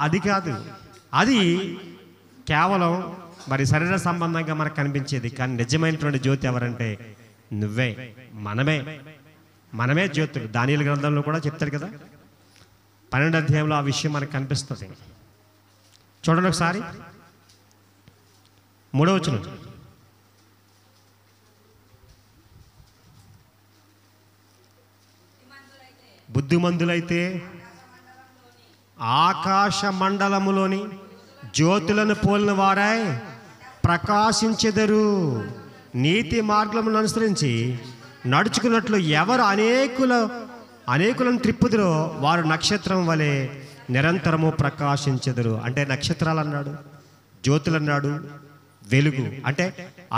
అది కాదు. అది కేవలం మరి శరీర సంబంధంగా మనకు కనిపించేది. కానీ నిజమైనటువంటి జ్యోతి ఎవరంటే నువ్వే, మనమే జ్యోతులు. దానియేలు గ్రంథంలో కూడా చెప్తాడు కదా, 12వ అధ్యాయంలో ఆ విషయం మనకు కనిపిస్తుంది. చూడండి ఒకసారి 3వ వచనం. బుద్ధిమంతులైతే ఆకాశ మండలములోని జ్యోతులను పోలిన వారై ప్రకాశించెదరు. నీతి మార్గములను అనుసరించి నడుచుకున్నట్లు ఎవరు అనేకులను త్రిప్పుదురో వారు నక్షత్రం వలె నిరంతరము ప్రకాశించెదరు. అంటే నక్షత్రాలు అన్నాడు, జ్యోతులు అన్నాడు, వెలుగు అంటే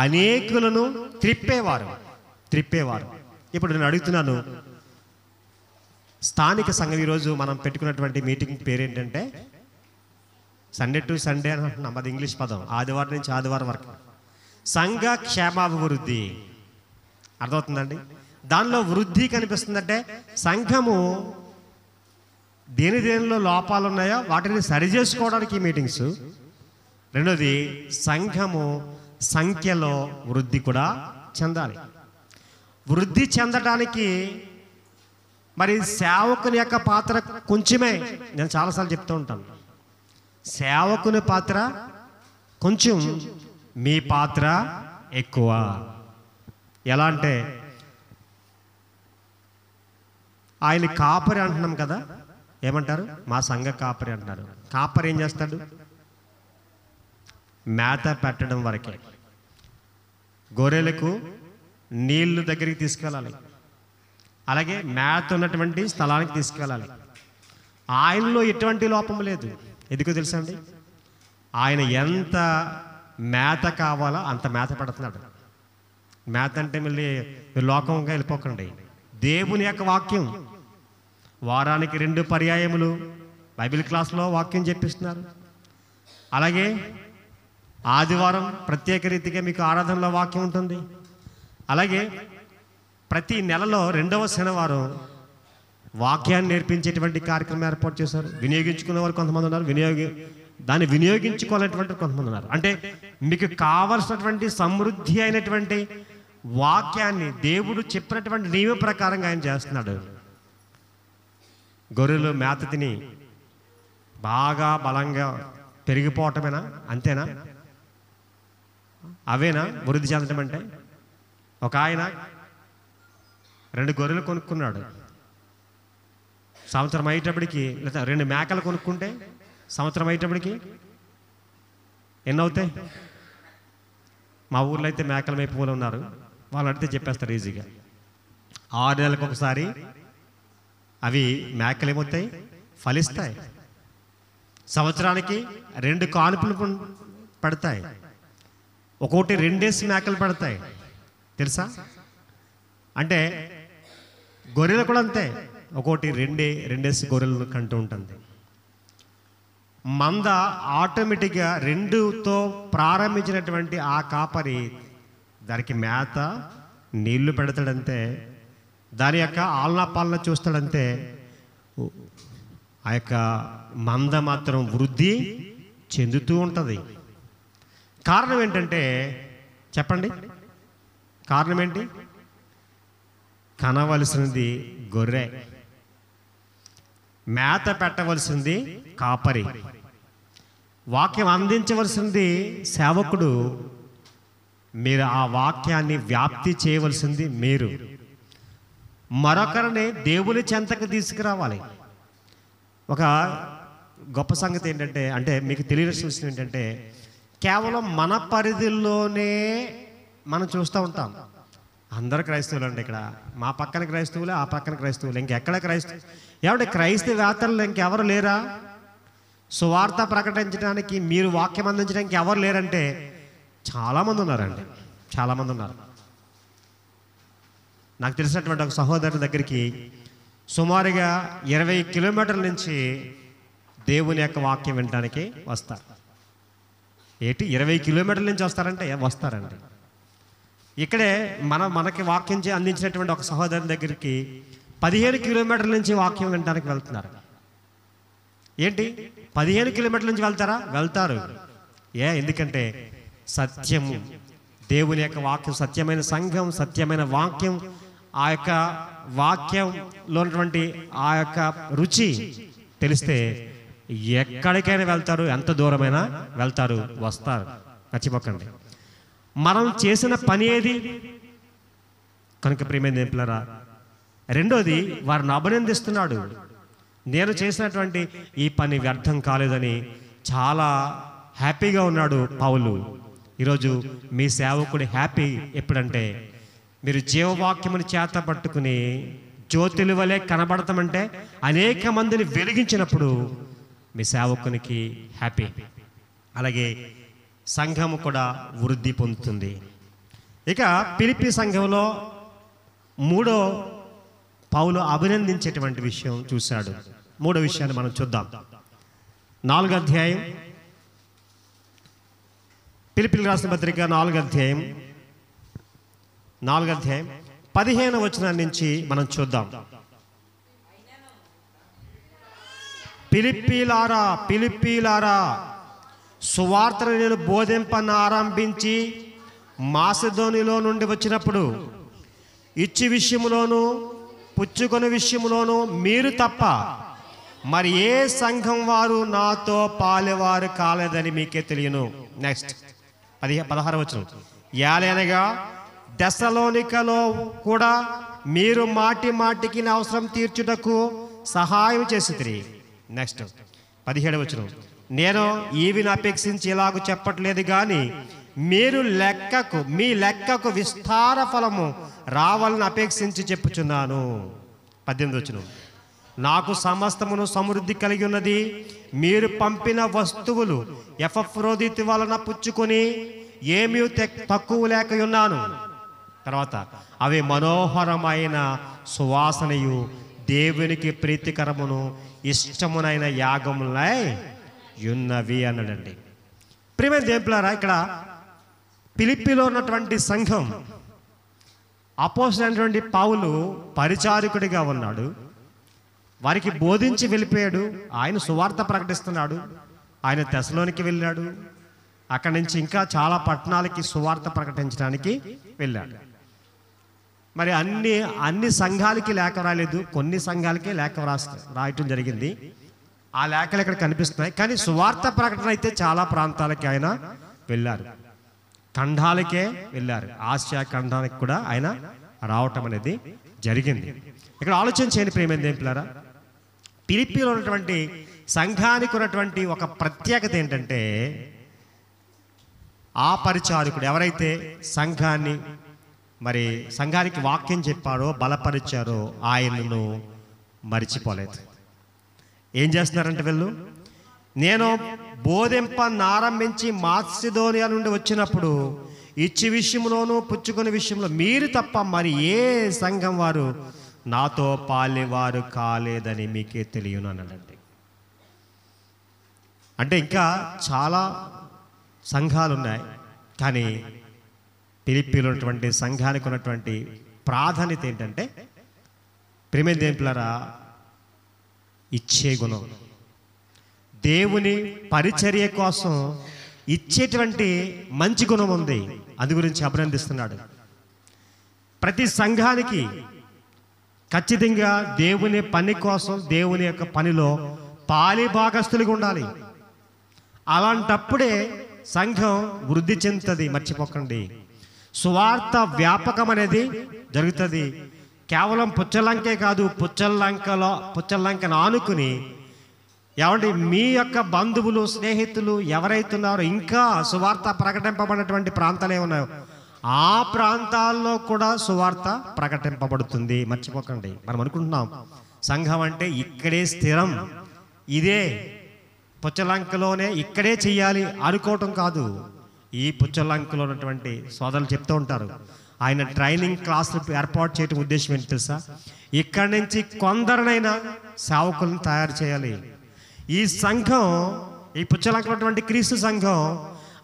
అనేకులను త్రిప్పేవారు. ఇప్పుడు నేను అడుగుతున్నాను, స్థానిక సంఘం ఈరోజు మనం పెట్టుకున్నటువంటి మీటింగ్ పేరేంటంటే సండే టు సండే అని అంటున్నాం. అది ఇంగ్లీష్ పదం. ఆదివారం నుంచి ఆదివారం వరకు సంఘ క్షేమాభివృద్ధి. అర్థమవుతుందండి? దానిలో వృద్ధి కనిపిస్తుందంటే సంఘము దేనిలో లోపాలు ఉన్నాయో వాటిని సరిచేసుకోవడానికి మీటింగ్స్. రెండోది, సంఘము సంఖ్యలో వృద్ధి కూడా చెందాలి. వృద్ధి చెందడానికి మరి సేవకుని యొక్క పాత్ర కొంచెమే. నేను చాలాసార్లు చెప్తూ ఉంటాను, సేవకుని పాత్ర కొంచెం, మీ పాత్ర ఎక్కువ. ఎలా అంటే ఆయన కాపరి అంటున్నాం కదా, ఏమంటారు? మా సంఘ కాపరి అంటున్నారు. కాపరి ఏం చేస్తాడు? మేత పెట్టడం వరకే. గొర్రెలకు నీళ్లు దగ్గరికి తీసుకెళ్ళాలి, అలాగే మేత ఉన్నటువంటి స్థలానికి తీసుకెళ్ళాలి. ఆయనలో ఎటువంటి లోపం లేదు. ఎందుకో తెలుసా అండి? ఆయన ఎంత మేత కావాలో అంత మేత పెడుతున్నాడు. మేత అంటే మళ్ళీ లోకంగా వెళ్ళిపోకండి. దేవుని యొక్క వాక్యం వారానికి 2 పర్యాయములు బైబిల్ క్లాస్లో వాక్యం చెప్పిస్తున్నారు. అలాగే ఆదివారం ప్రత్యేక రీతిగా మీకు ఆరాధనలో వాక్యం ఉంటుంది. అలాగే ప్రతి నెలలో 2వ శనివారం వాక్యాన్ని నేర్పించేటువంటి కార్యక్రమం ఏర్పాటు చేశారు. వినియోగించుకునే వారు కొంతమంది ఉన్నారు, దాన్ని వినియోగించుకోవాలనేటువంటి కొంతమంది ఉన్నారు. అంటే మీకు కావలసినటువంటి సమృద్ధి అయినటువంటి వాక్యాన్ని దేవుడు చెప్పినటువంటి నియమ ప్రకారంగా ఆయన చేస్తున్నాడు. గొర్రెలు మేత తిని బాగా బలంగా పెరిగిపోవటమేనా? అంతేనా? అవేనా వృద్ధి చెందటం అంటే? ఒక ఆయన 2 గొర్రెలు కొనుక్కున్నాడు. సంవత్సరం అయ్యేటప్పటికి, లేదా 2 మేకలు కొనుక్కుంటే సంవత్సరం అయ్యేటప్పటికి ఎన్నవుతాయి? మా ఊర్లో అయితే మేకల మేపులు ఉన్నారు, వాళ్ళు అడిగితే చెప్పేస్తారు ఈజీగా. 6 నెలలకు ఒకసారి అవి మేకలు ఏమవుతాయి? ఫలిస్తాయి. సంవత్సరానికి 2 కానుపులు పడతాయి. ఒక్కొక్కటి 2 మేకలు పడతాయి. తెలుసా? అంటే గొర్రెలు కూడా అంతే, ఒక్కొక్కటి 2 గొర్రెలు కంటూ ఉంటుంది. మంద ఆటోమేటిక్గా 2తో ప్రారంభించినటువంటి ఆ కాపరి దానికి మేత నీళ్లు పెడతాడంతే, దాని యొక్క ఆలనా పాలన చూస్తాడంతే. ఆ యొక్క మంద మాత్రం వృద్ధి చెందుతూ ఉంటుంది. కారణం ఏంటంటే చెప్పండి, కారణం ఏంటి? కనవలసినది గొర్రె, మేత పెట్టవలసింది కాపరి, వాక్యం అందించవలసింది సేవకుడు. మీరు ఆ వాక్యాన్ని వ్యాప్తి చేయవలసింది మీరు. మరొకరిని దేవుని చెంతకు తీసుకురావాలి. ఒక గొప్ప సంగతి ఏంటంటే, అంటే మీకు తెలియని విషయం ఏంటంటే, కేవలం మన పరిధిలోనే మనం చూస్తూ ఉంటాం. అందరు క్రైస్తవులు అండి, ఇక్కడ మా పక్కన క్రైస్తవులే, ఆ పక్కన క్రైస్తవులు, ఇంకెక్కడ క్రైస్తవు? ఏమంటే క్రైస్తవేత్తలు ఇంకెవరు లేరా? సువార్త ప్రకటించడానికి, మీరు వాక్యం అందించడానికి ఎవరు లేరంటే చాలామంది ఉన్నారండి, చాలామంది ఉన్నారు. నాకు తెలిసినటువంటి ఒక సహోదరుని దగ్గరికి సుమారుగా 20 కిలోమీటర్ల నుంచి దేవుని యొక్క వాక్యం వినడానికి వస్తారు. ఏంటి 20 కిలోమీటర్ల నుంచి వస్తారంటే వస్తారండి. ఇక్కడే మనకి వాక్యం అందించినటువంటి ఒక సహోదరుని దగ్గరికి 15 కిలోమీటర్ల నుంచి వాక్యం వినడానికి వెళ్తున్నారు. ఏంటి 15 కిలోమీటర్ల నుంచి వెళ్తారా? వెళ్తారు. ఎందుకంటే సత్యము, దేవుని యొక్క వాక్యం, సత్యమైన సంఘం, సత్యమైన వాక్యం, ఆ యొక్క వాక్యంలో ఉన్నటువంటి ఆ యొక్క రుచి తెలిస్తే ఎక్కడికైనా వెళ్తారు, ఎంత దూరమైనా వెళ్తారు, వస్తారు. మర్చిపోకండి. మనం చేసిన పని ఏది కనుక ప్రియమైన దేవులారా, రెండోది వారిని అభినందిస్తున్నాడు. నేను చేసినటువంటి ఈ పని వ్యర్థం కాలేదని చాలా హ్యాపీగా ఉన్నాడు పౌలు. ఈరోజు మీ సేవకుడి హ్యాపీ ఎప్పుడంటే, మీరు జీవవాక్యముని చేత పట్టుకుని జ్యోతుల వలె కనబడతామంటే అనేక మందిని వెలిగించినప్పుడు మీ సేవకునికి హ్యాపీ. అలాగే సంఘము కూడా వృద్ధి పొందుతుంది. ఇక ఫిలిప్పీ సంఘంలో మూడో పౌలు అభినందించేటువంటి విషయం చూశాడు. మూడో విషయాన్ని మనం చూద్దాం. 4వ అధ్యాయం, ఫిలిప్పీయులకు రాసిన పత్రిక 4వ అధ్యాయం 15వ వచనం నుంచి మనం చూద్దాం. ఫిలిప్పీలారా, సువార్తను నేను బోధింపను ఆరంభించి మాసిదోనిలో నుండి వచ్చినప్పుడు ఇచ్చి విషయంలోనూ పుచ్చుకొని విషయంలోనూ మీరు తప్ప మరి ఏ సంఘం వారు నాతో పాలెవారు కాలేదని మీకే తెలియను. నెక్స్ట్ 16వ వచనం. ఏలైనగా దెస్సలోనికలో కూడా మీరు మాటికి అవసరం తీర్చుటకు సహాయం చేసితిరి. నెక్స్ట్ 17వ వచనం. నేను ఈవిని అపేక్షించి ఇలాగ చెప్పట్లేదు కానీ మీరు మీ లెక్కకు విస్తార ఫలము రావాలని అపేక్షించి చెప్పుచున్నాను. 18వ వచనం. నాకు సమస్తమును సమృద్ధి కలిగి ఉన్నది. మీరు పంపిన వస్తువులు ఎపఫ్రోదితు వలన పుచ్చుకొని ఏమీ తక్కువ లేక ఉన్నాను. తర్వాత అవి మనోహరమైన సువాసనయు దేవునికి ప్రీతికరమును ఇష్టమునైన యాగములై ఉన్నవి అన్నాడండి. ప్రియమైన దేవులారా, ఇక్కడ ఫిలిప్పీలో ఉన్నటువంటి సంఘం, అపోస్తలుడైనటువంటి పౌలు పరిచారకుడిగా ఉన్నాడు. వారికి బోధించి వెళ్ళిపోయాడు. ఆయన సువార్త ప్రకటిస్తున్నాడు. ఆయన తెస్సలోనికి వెళ్ళాడు. అక్కడి నుంచి ఇంకా చాలా పట్టణాలకి సువార్త ప్రకటించడానికి వెళ్ళాడు. మరి అన్ని సంఘాలకి లేఖ రాలేదు, కొన్ని సంఘాలకే లేఖ రాయటం జరిగింది. ఆ లేఖలు ఇక్కడ కనిపిస్తున్నాయి. కానీ సువార్త ప్రకటన అయితే చాలా ప్రాంతాలకి ఆయన వెళ్ళారు, ఖండాలకే వెళ్ళారు. ఆసియా ఖండానికి కూడా ఆయన రావటం అనేది జరిగింది. ఇక్కడ ఆలోచన చేయని ప్రియమైన దేవులారా, ఫిలిప్పీలో ఉన్నటువంటి సంఘానికి ఉన్నటువంటి ఒక ప్రత్యేకత ఏంటంటే, ఆ పరిచారకుడు ఎవరైతే సంఘానికి వాక్యం చెప్పారో, బలపరిచారో, ఆయనను మరిచిపోలేదు. ఏం చేస్తున్నారంటే వీళ్ళు, నేను బోధింపనారంభించి మాసిదోనియా నుండి వచ్చినప్పుడు ఇచ్చి విషయంలోనూ పుచ్చుకునే విషయంలో మీరు తప్ప మరి ఏ సంఘం వారు నాతో పాలేవారు కాలేదని మీకే తెలియను అన్నాడండి. అంటే ఇంకా చాలా సంఘాలు ఉన్నాయి, కానీ ఫిలిప్పీలో ఉన్నటువంటి సంఘానికి ఉన్నటువంటి ప్రాధాన్యత ఏంటంటే, ప్రియమైన దేవులారా, ఇచ్చే గుణం, దేవుని పరిచర్య కోసం ఇచ్చేటువంటి మంచి గుణం ఉంది. అందు గురించి అభినందిస్తున్నాడు. ప్రతి సంఘానికి ఖచ్చితంగా దేవుని పని కోసం, దేవుని యొక్క పనిలో పాలి భాగస్తులుగా ఉండాలి. అలాంటప్పుడే సంఘం వృద్ధి చెందుతుంది. మర్చిపోకండి, సువార్త వ్యాపకం అనేది జరుగుతుంది. కేవలం పుచ్చలంకే కాదు, పుచ్చలంకను ఆనుకుని ఏమంటే మీ యొక్క బంధువులు, స్నేహితులు ఎవరైతున్నారో, ఇంకా సువార్త ప్రకటింపబడినటువంటి ప్రాంతాలు ఏమున్నాయో ఆ ప్రాంతాల్లో కూడా సువార్త ప్రకటింపబడుతుంది. మర్చిపోకండి. మనం అనుకుంటున్నాం సంఘం అంటే ఇక్కడే స్థిరం, ఇదే పుచ్చలంకలోనే ఇక్కడే చెయ్యాలి అనుకోవటం కాదు. ఈ పుచ్చలంకలో ఉన్నటువంటి సోదరులు చెప్తూ ఉంటారు, ఆయన ట్రైనింగ్ క్లాసులు ఏర్పాటు చేయడం ఉద్దేశం ఏంటి తెలుసా? ఇక్కడి నుంచి కొందరినైనా సేవకులను తయారు చేయాలి. ఈ సంఘం, ఈ పుచ్చలంకటువంటి క్రీస్తు సంఘం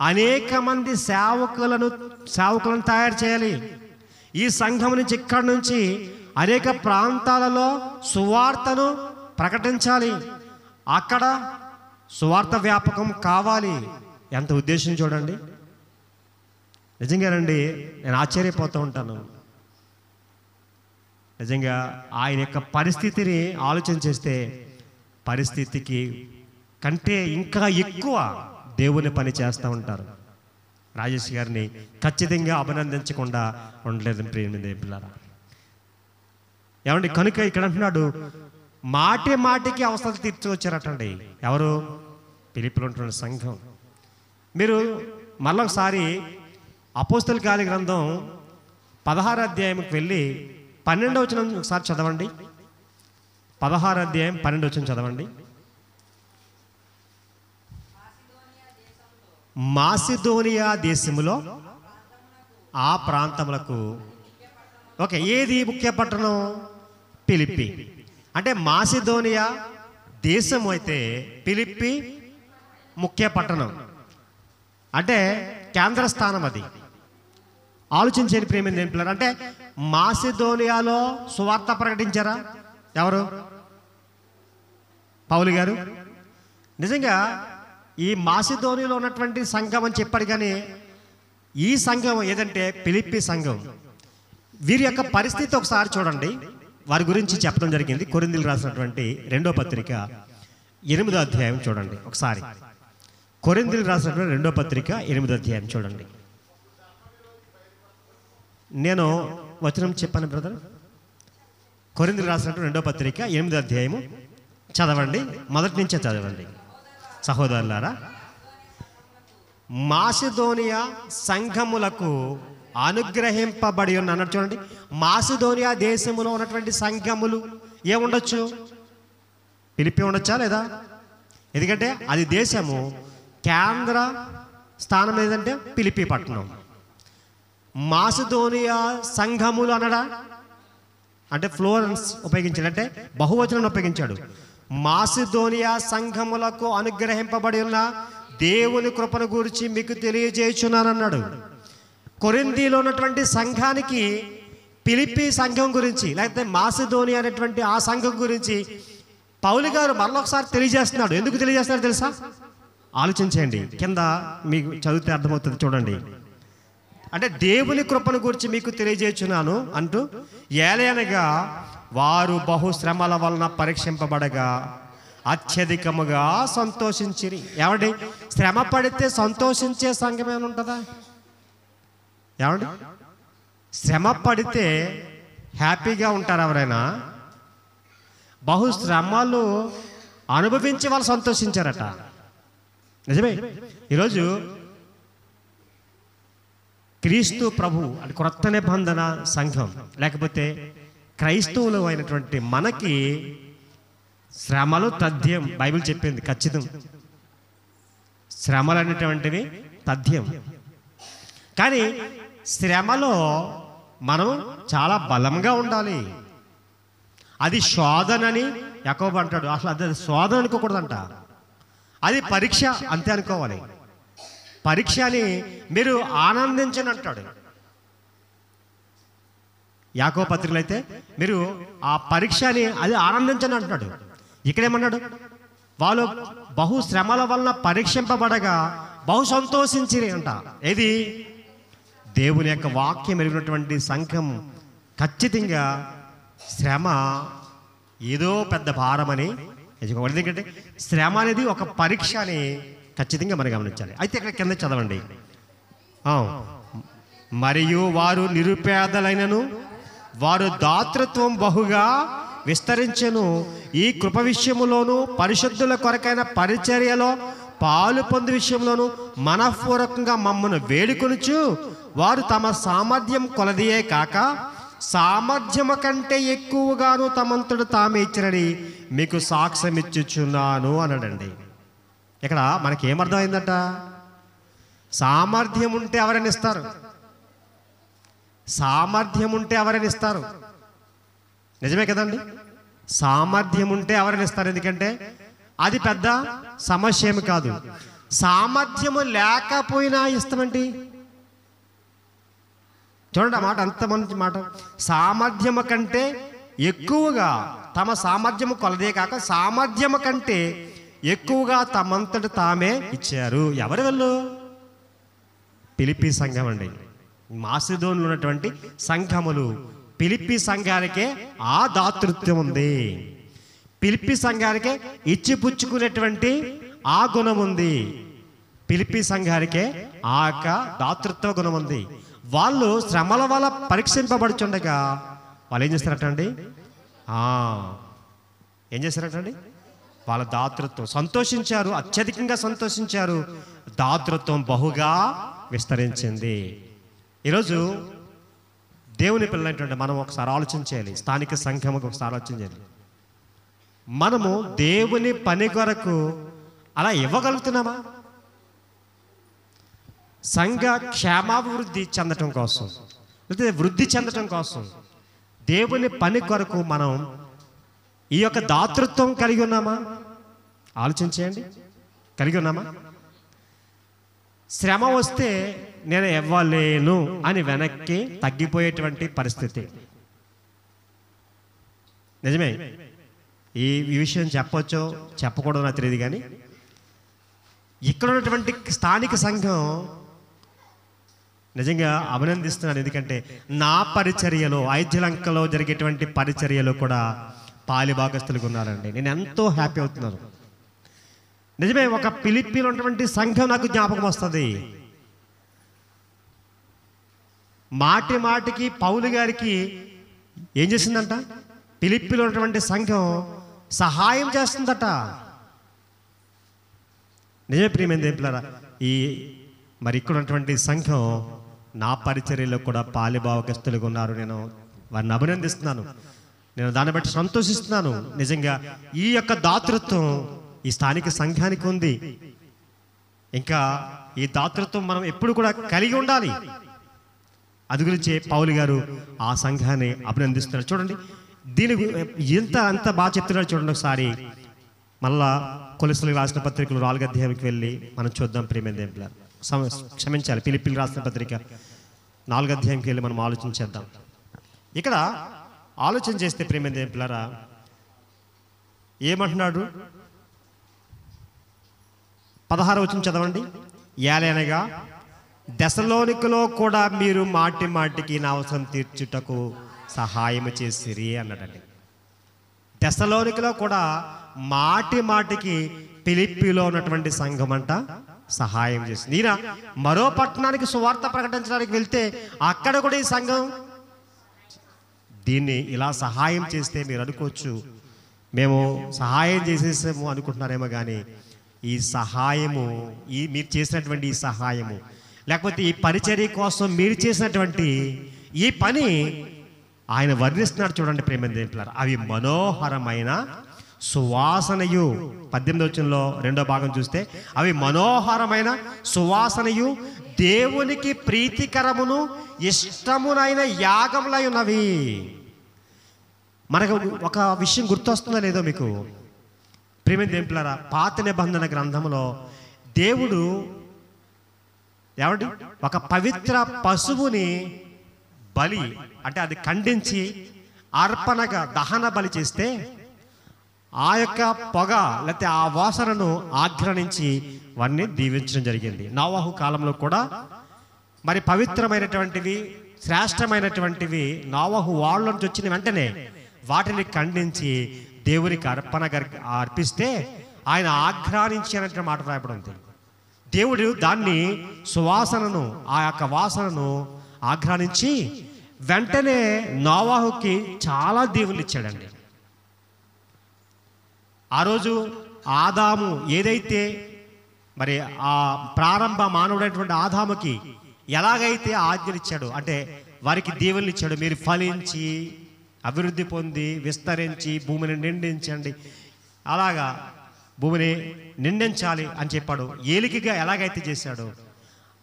అనేక మంది సేవకులను తయారు చేయాలి. ఈ సంఘం నుంచి, ఇక్కడి నుంచి అనేక ప్రాంతాలలో సువార్తను ప్రకటించాలి. అక్కడ సువార్త వ్యాపకం కావాలి. ఎంత ఉద్దేశం చూడండి. నిజంగానండి, నేను ఆశ్చర్యపోతూ ఉంటాను. నిజంగా ఆయన యొక్క పరిస్థితిని ఆలోచన చేస్తే పరిస్థితికి కంటే ఇంకా ఎక్కువ దేవుని పని చేస్తూ ఉంటారు. రాజేష్ గారిని ఖచ్చితంగా అభినందించకుండా ఉండలేదు ప్రియమైన పిల్లరా. ఏమండి, కనుక ఇక్కడ అంటున్నాడు, మాటికి అవసరం తీర్చుకొచ్చారటండి. ఎవరు? ఫిలిప్పీలో ఉంటున్న సంఘం. మీరు మళ్ళొకసారి అపోస్తల కార్య గ్రంథం 16వ అధ్యాయంకి వెళ్ళి 12వ వచనం ఒకసారి చదవండి. 16వ అధ్యాయం 12వ వచనం చదవండి. మాసిదోనియా దేశములో ఆ ప్రాంతములకు, ఓకే, ఏది ముఖ్య పట్టణం? ఫిలిప్పి. అంటే మాసిదోనియా దేశం అయితే ఫిలిప్పి ముఖ్య పట్టణం, అంటే కేంద్ర స్థానం. అది ఆలోచించండి ప్రేమ పిల్లలు. అంటే మాసిదోనియాలో సువార్త ప్రకటించారా ఎవరు? పౌలు గారు. నిజంగా ఈ మాసిదోనియాలో ఉన్నటువంటి సంఘం అని చెప్పాడు, కానీ ఈ సంఘం ఏదంటే ఫిలిప్పి సంఘం. వీరి యొక్క పరిస్థితి ఒకసారి చూడండి. వారి గురించి చెప్పడం జరిగింది. కొరింథీయులకు రాసినటువంటి 2వ పత్రిక 8వ అధ్యాయం చూడండి ఒకసారి. కొరింథీయులకు రాసినటువంటి 2వ పత్రిక 8వ అధ్యాయం చూడండి. నేను వచనం చెప్పాను బ్రదర్. కొరింథీయులకు రాసినటువంటి 2వ పత్రిక 8వ అధ్యాయము చదవండి. మొదటి నుంచే చదవండి. సహోదరులారా, మాసిదోనియా సంఘములకు అనుగ్రహింపబడి ఉన్న అన్నట్టు చూడండి. మాసిదోనియా దేశంలో ఉన్నటువంటి సంఘములు ఏముండొచ్చు? ఫిలిప్పి ఉండొచ్చా లేదా? ఎందుకంటే అది దేశము, కేంద్ర స్థానం ఏదంటే ఫిలిప్పి పట్టణం. మాసిదోనియా సంఘములు అనడా అంటే ఫ్లోరెన్స్ ఉపయోగించాడు, అంటే బహువచనం ఉపయోగించాడు. మాసిదోనియా సంఘములకు అనుగ్రహింపబడి ఉన్న దేవుని కృపను గురించి మీకు తెలియజేయుచున్నానన్నాడు. కొరింథీలో ఉన్నటువంటి సంఘానికి ఫిలిప్పి సంఘం గురించి, లేకపోతే మాసిదోనియా అనేటువంటి ఆ సంఘం గురించి పౌలు గారు మరొకసారి తెలియజేస్తున్నాడు. ఎందుకు తెలియజేస్తున్నాడు తెలుసా? ఆలోచించండి. కింద మీకు చదివితే అర్థమవుతుంది చూడండి. అంటే దేవుని కృపను గురించి మీకు తెలియజేయుచున్నాను అంటూ, ఏలయనగా వారు బహుశ్రమల వలన పరీక్షింపబడగా అత్యధికముగా సంతోషించిరి. ఏమండి, శ్రమ పడితే సంతోషించే సంఘం ఏమైనా ఉంటుందా? ఏమండి, శ్రమ పడితే హ్యాపీగా ఉంటారు ఎవరైనా? బహుశ్రమలు అనుభవించి వాళ్ళు సంతోషించారట. నిజమే. ఈరోజు క్రీస్తు ప్రభు అంటే క్రొత్త నిబంధన సంఘం, లేకపోతే క్రైస్తవులు అయినటువంటి మనకి శ్రమలు తథ్యం. బైబిల్ చెప్పింది ఖచ్చితం. శ్రమలు అనేటువంటివి తథ్యం. కానీ శ్రమలో మనం చాలా బలంగా ఉండాలి. అది శోధనని యాకోబు అంటాడు. అసలు అది శోధన అనుకోకూడదంట, అది పరీక్ష అంతే అనుకోవాలి. పరీక్ష అని మీరు ఆనందించని అంటాడు. యాకోబు పత్రికలు అయితే మీరు ఆ పరీక్షని అది ఆనందించని అంటున్నాడు. ఇక్కడేమన్నాడు? వాళ్ళు బహు శ్రమల వలన పరీక్షింపబడగా బహు సంతోషించిరి అంట. ఏది? దేవుని యొక్క వాక్యం ఎరిగినటువంటి సంఘం ఖచ్చితంగా శ్రమ ఏదో పెద్ద భారమని ఎంచుకోవాలి. ఎందుకంటే శ్రమ అనేది ఒక పరీక్ష అని ఖచ్చితంగా మనం గమనించాలి. అయితే ఇక్కడ కింద చదవండి. మరియు వారు నిరుపేదలైనను వారు దాతృత్వం బహుగా విస్తరించెను. ఈ కృప విషయములోను పరిశుద్ధుల కొరకైన పరిచర్యలో పాలు పొందు విషయంలోను మనఃపూర్వకంగా మమ్మను వేడుకొనుచు వారు తమ సామర్థ్యం కొలదియే కాక సామర్థ్యము కంటే ఎక్కువగాను తమంతడు తామే ఇచ్చినని మీకు సాక్ష్యం ఇచ్చుచున్నాను అన్నాడండి. ఇక్కడ మనకి ఏమర్థమైందట? సామర్థ్యం ఉంటే ఎవరైనా ఇస్తారు. సామర్థ్యం ఉంటే ఎవరైనా ఇస్తారు. నిజమే కదండి? సామర్థ్యం ఉంటే ఎవరైనా ఇస్తారు. ఎందుకంటే అది పెద్ద సమస్య ఏమి కాదు. సామర్థ్యము లేకపోయినా ఇస్తామండి. చూడండి ఆ మాట, అంత మంచి మాట. సామర్థ్యము కంటే ఎక్కువగా, తమ సామర్థ్యము కొలదే కాక సామర్థ్యము కంటే ఎక్కువగా తమంతట తామే ఇచ్చారు. ఎవరు వెళ్ళు? ఫిలిప్పీ సంఘం అండి. మాసిదోనులో ఉన్నటువంటి సంఘములు, ఫిలిప్పీ సంఘానికే ఆ దాతృత్వం ఉంది. ఫిలిప్పీ సంఘానికే ఇచ్చిపుచ్చుకునేటువంటి ఆ గుణం ఉంది. ఫిలిప్పీ సంఘానికే ఆ యొక్క దాతృత్వ గుణం ఉంది. వాళ్ళు శ్రమల వల్ల పరీక్షింపబడుచుండగా వాళ్ళు ఏం చేస్తారటండి? ఏం చేశారటండి? వాళ్ళ దాతృత్వం సంతోషించారు, అత్యధికంగా సంతోషించారు. దాతృత్వం బహుగా విస్తరించింది. ఈరోజు దేవుని పిల్లలంటే మనం ఒకసారి ఆలోచించాలి. స్థానిక సంఘముకు ఒకసారి ఆలోచించాలి. మనము దేవుని పని కొరకు అలా ఇవ్వగలుగుతున్నామా? సంఘ క్షేమాభివృద్ధి చెందటం కోసం, లేకపోతే వృద్ధి చెందటం కోసం దేవుని పని కొరకు మనం ఈ యొక్క దాతృత్వం కలిగి ఉన్నామా? ఆలోచించేయండి. కలిగి ఉన్నామా? శ్రమ వస్తే నేను ఇవ్వలేను అని వెనక్కి తగ్గిపోయేటువంటి పరిస్థితి. నిజమే. ఈ విషయం చెప్పొచ్చో చెప్పకూడదో నాకు తెలియదు, కానీ ఇక్కడ ఉన్నటువంటి స్థానిక సంఘం నిజంగా అభినందిస్తున్నాను. ఎందుకంటే నా పరిచర్యలో, ఐద్యలంకలో జరిగేటువంటి పరిచర్యలో కూడా పాలిభాగస్తులుగా ఉన్నారండి. నేను ఎంతో హ్యాపీ అవుతున్నాను. నిజమే. ఒక ఫిలిప్పీలో ఉన్నటువంటి సంఘం నాకు జ్ఞాపకం వస్తుంది. మాటి మాటికి పౌలు గారికి ఏం చేసిందంట? ఫిలిప్పీలో ఉన్నటువంటి సంఘం సహాయం చేస్తుందట. నిజమే ప్రియమైన దేవులారా, మరి ఇక్కడ ఉన్నటువంటి సంఘం నా పరిచర్యలో కూడా పాలిభాగస్తులుగా ఉన్నారు. నేను వారిని అభినందిస్తున్నాను. నేను దాన్ని బట్టి సంతోషిస్తున్నాను. నిజంగా ఈ యొక్క దాతృత్వం ఈ స్థానిక సంఘానికి ఉంది. ఇంకా ఈ దాతృత్వం మనం ఎప్పుడు కూడా కలిగి ఉండాలి. అది గురించి పౌలు గారు ఆ సంఘాన్ని అభినందిస్తున్నారు. చూడండి, దీని అంత బాగా చెప్తున్నారు. చూడండి ఒకసారి మళ్ళా కొలెస్ట్రాల్ రాసిన పత్రికలు 4వ అధ్యాయానికి వెళ్ళి మనం చూద్దాం. ప్రియమైన దేవులారా, క్షమించాలి, ఫిలిప్పీలు రాసిన పత్రిక 4వ అధ్యాయంకి వెళ్ళి మనం ఆలోచించేద్దాం. ఇక్కడ ఆలోచన చేస్తే ప్రియమైన దేవులారా ఏమంటున్నాడు? 16వ వచనం చదవండి. ఏలైనగా దెసలోనికలో కూడా మీరు మాటి మాటికి నా అవసరం తీర్చుటకు సహాయం చేసిరి అన్నాడండి. దెసలోనికలో కూడా మాటి మాటికి ఫిలిప్పీలో ఉన్నటువంటి సంఘం అంట సహాయం చేసింది. ఈయన మరో పట్టణానికి సువార్త ప్రకటించడానికి వెళ్తే అక్కడ కూడా ఈ సంఘం దీన్ని ఇలా సహాయం చేస్తే మీరు అనుకోవచ్చు మేము సహాయం చేసేసాము అనుకుంటున్నారేమో, కానీ ఈ సహాయము, మీరు చేసినటువంటి ఈ సహాయము, లేకపోతే ఈ పరిచర్య కోసం మీరు చేసినటువంటి ఈ పని ఆయన వర్ణిస్తున్నాడు. చూడండి ప్రేమ దేవులారా, అవి మనోహరమైన సువాసనయు. 18వ వచనంలో 2వ భాగం చూస్తే అవి మనోహరమైన సువాసనయు దేవునికి ప్రీతికరమును ఇష్టమునైన యాగములై ఉన్నవి. మనకు ఒక విషయం గుర్తొస్తుందో లేదో మీకు ప్రేమ దేవులారా, పాత నిబంధన గ్రంథంలో దేవుడు ఒక పవిత్ర పశువుని బలి, అంటే అది ఖండించి అర్పణగా దహన బలి చేస్తే ఆ యొక్క పొగ లేకపోతే ఆ వాసనను ఆగ్రహించి వారిని దీవించడం జరిగింది. నోవహు కాలంలో కూడా మరి పవిత్రమైనటువంటివి, శ్రేష్టమైనటువంటివి నోవహు వాళ్ళ నుంచి వచ్చిన వెంటనే వాటిని ఖండించి దేవునికి అర్పిస్తే ఆయన ఆగ్రహించి అనే మాట రాయబడింది. దేవుడు దాన్ని సువాసనను, ఆ యొక్క వాసనను ఆగ్రహించి వెంటనే నోవహుకి చాలా దీవులు ఇచ్చాడండి. ఆ రోజు ఆదాము ఏదైతే మరి ఆ ప్రారంభ మానవుడైనటువంటి ఆదాముకి ఎలాగైతే ఆజ్ఞలు ఇచ్చాడు, అంటే వారికి దీవెనలు ఇచ్చాడు, మీరు ఫలించి అభివృద్ధి పొంది విస్తరించి భూమిని నిండించండి, అలాగా భూమిని నిండించాలి అని చెప్పాడు. ఏలికగా ఎలాగైతే చేశాడో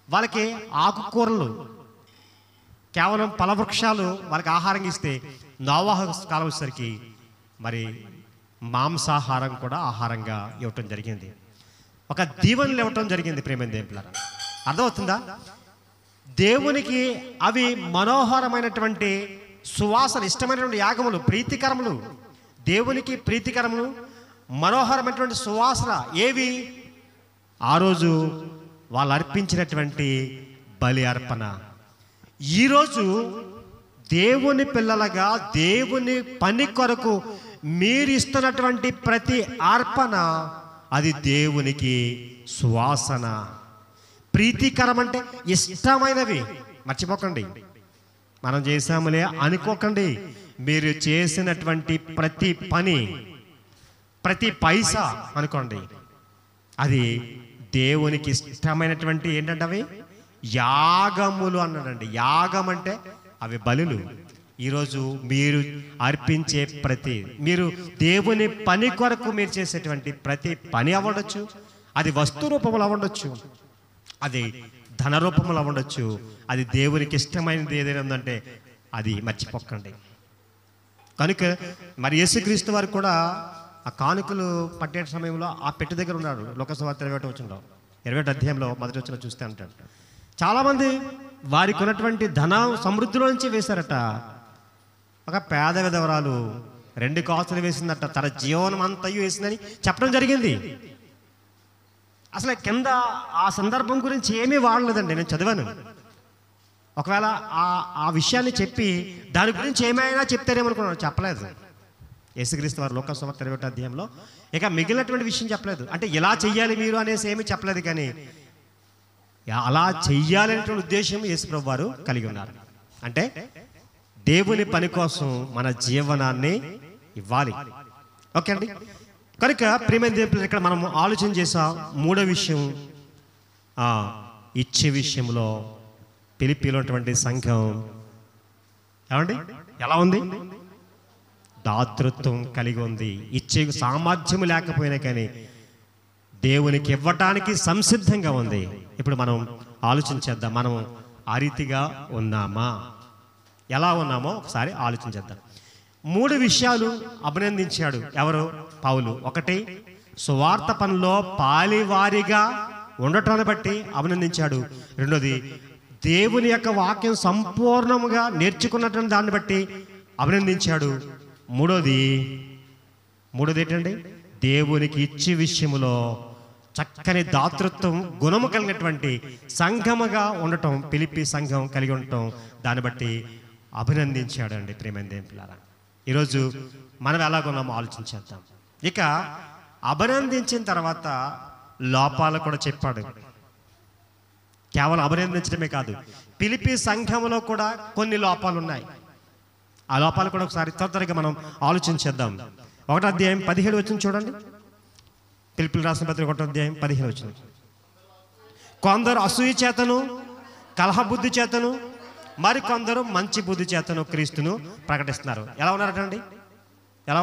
వాళ్ళకి ఆకుకూరలు, కేవలం ఫలవృక్షాలు వాళ్ళకి ఆహారం ఇస్తే నోవహు కాలం వచ్చేసరికి మరి మాంసాహారం కూడా ఆహారంగా ఇవ్వటం జరిగింది. ఒక దీవెనలు ఇవ్వటం జరిగింది. ప్రేమ దేవులారా, అర్థమవుతుందా? దేవునికి అవి మనోహరమైనటువంటి సువాసన, ఇష్టమైనటువంటి యాగములు, ప్రీతికరములు, దేవునికి ప్రీతికరములు, మనోహరమైనటువంటి సువాసన ఏవి? ఆ రోజు వాళ్ళు అర్పించినటువంటి బలి అర్పణ. ఈరోజు దేవుని పిల్లలుగా దేవుని పని కొరకు మీరు ఇస్తున్నటువంటి ప్రతి అర్పణ అది దేవునికి సువాసన, ప్రీతికరం. అంటే ఇష్టమైనవి. మర్చిపోకండి, మనం చేసాములే అనుకోకండి. మీరు చేసినటువంటి ప్రతి పని, ప్రతి పైసా అనుకోండి, అది దేవునికి ఇష్టమైనటువంటి ఏంటంటే అవి యాగములు అన్నాడండి. యాగం అంటే అవి బలులు. ఈరోజు మీరు అర్పించే ప్రతి, మీరు దేవుని పని కొరకు మీరు చేసేటువంటి ప్రతి పని అవ్వడచ్చు, అది వస్తు రూపంలో అవ్వడచ్చు, అది ధన రూపంలో అవ్వడచ్చు, అది దేవునికి ఇష్టమైనది ఏదైనా ఉందంటే అది మర్చిపోకండి. కనుక మరి యేసుక్రీస్తు వారు కూడా ఆ కానుకలు పట్టే సమయంలో ఆ పెట్టె దగ్గర ఉన్నాడు. లోకసువార్త 21 అధ్యాయంలో మొదటి వచనం చూస్తే అంటాడు, చాలామంది వారికి ఉన్నటువంటి ధన సమృద్ధిలో నుంచి వేశారట. ఒక పేద విధవరాలు 2 కాసులు వేసిందట, తన జీవనం అంతయు వేసిందని చెప్పడం జరిగింది. అసలు కింద ఆ సందర్భం గురించి ఏమీ వాడలేదండి, నేను చదివాను. ఒకవేళ ఆ విషయాన్ని చెప్పి దాని గురించి ఏమైనా చెప్తారేమనుకున్నాను, చెప్పలేదు. యేసుక్రీస్తు వారు లోకసువార్త 21 అధ్యాయంలో ఇక మిగిలినటువంటి విషయం చెప్పలేదు. అంటే ఇలా చెయ్యాలి మీరు అనేసి ఏమీ చెప్పలేదు, కానీ అలా చెయ్యాలనేటువంటి ఉద్దేశం యేసుప్రభు వారు కలిగి ఉన్నారు. అంటే దేవుని పని కోసం మన జీవనాన్ని ఇవ్వాలి. ఓకే అండి. కనుక ప్రియమైన దేవుని ఇక్కడ మనం ఆలోచన చేసాం. మూడో విషయం, ఇచ్చే విషయంలో ఫిలిప్పీలో ఉన్నటువంటి సంఘం ఏమండి ఎలా ఉంది? దాతృత్వం కలిగి ఉంది. ఇచ్చే సామర్థ్యం లేకపోయినా కానీ దేవునికి ఇవ్వటానికి సంసిద్ధంగా ఉంది. ఇప్పుడు మనం ఆలోచించేద్దాం, మనం ఆ రీతిగా ఉన్నామా, ఎలా ఉన్నామో ఒకసారి ఆలోచించేద్దాం. 3 విషయాలు అభినందించాడు ఎవరు? పౌలు. ఒకటి, సువార్త పనిలో పాలివారిగా ఉండటాన్ని బట్టి అభినందించాడు. రెండోది, దేవుని యొక్క వాక్యం సంపూర్ణముగా నేర్చుకున్నటువంటి దాన్ని బట్టి అభినందించాడు. మూడోది ఏంటండి? దేవునికి ఇచ్చే విషయంలో చక్కని దాతృత్వం గుణము కలిగినటువంటి సంఘముగా ఉండటం, ఫిలిప్పీ సంఘం కలిగి ఉండటం, దాన్ని బట్టి అభినందించాడండి. ప్రియమైన దేవుని పిల్లారా, ఈరోజు మనం ఎలాగున్నామో ఆలోచించేద్దాం. ఇక అభినందించిన తర్వాత లోపాలు కూడా చెప్పాడు. కేవలం అభినందించడమే కాదు, ఫిలిప్పీ సంఘంలో కూడా కొన్ని లోపాలు ఉన్నాయి. ఆ లోపాలు కూడా ఒకసారి త్వరగా మనం ఆలోచించేద్దాం. 1వ అధ్యాయం 17 వచనం చూడండి. ఫిలిప్పీయులకు రాసిన పత్రిక 1వ అధ్యాయం 15 వచనం. కొందరు అసూయ చేతను కలహ బుద్ధి చేతను మరి కొందరు మంచి బుద్ధి చేతను క్రీస్తును ప్రకటిస్తున్నారు. ఎలా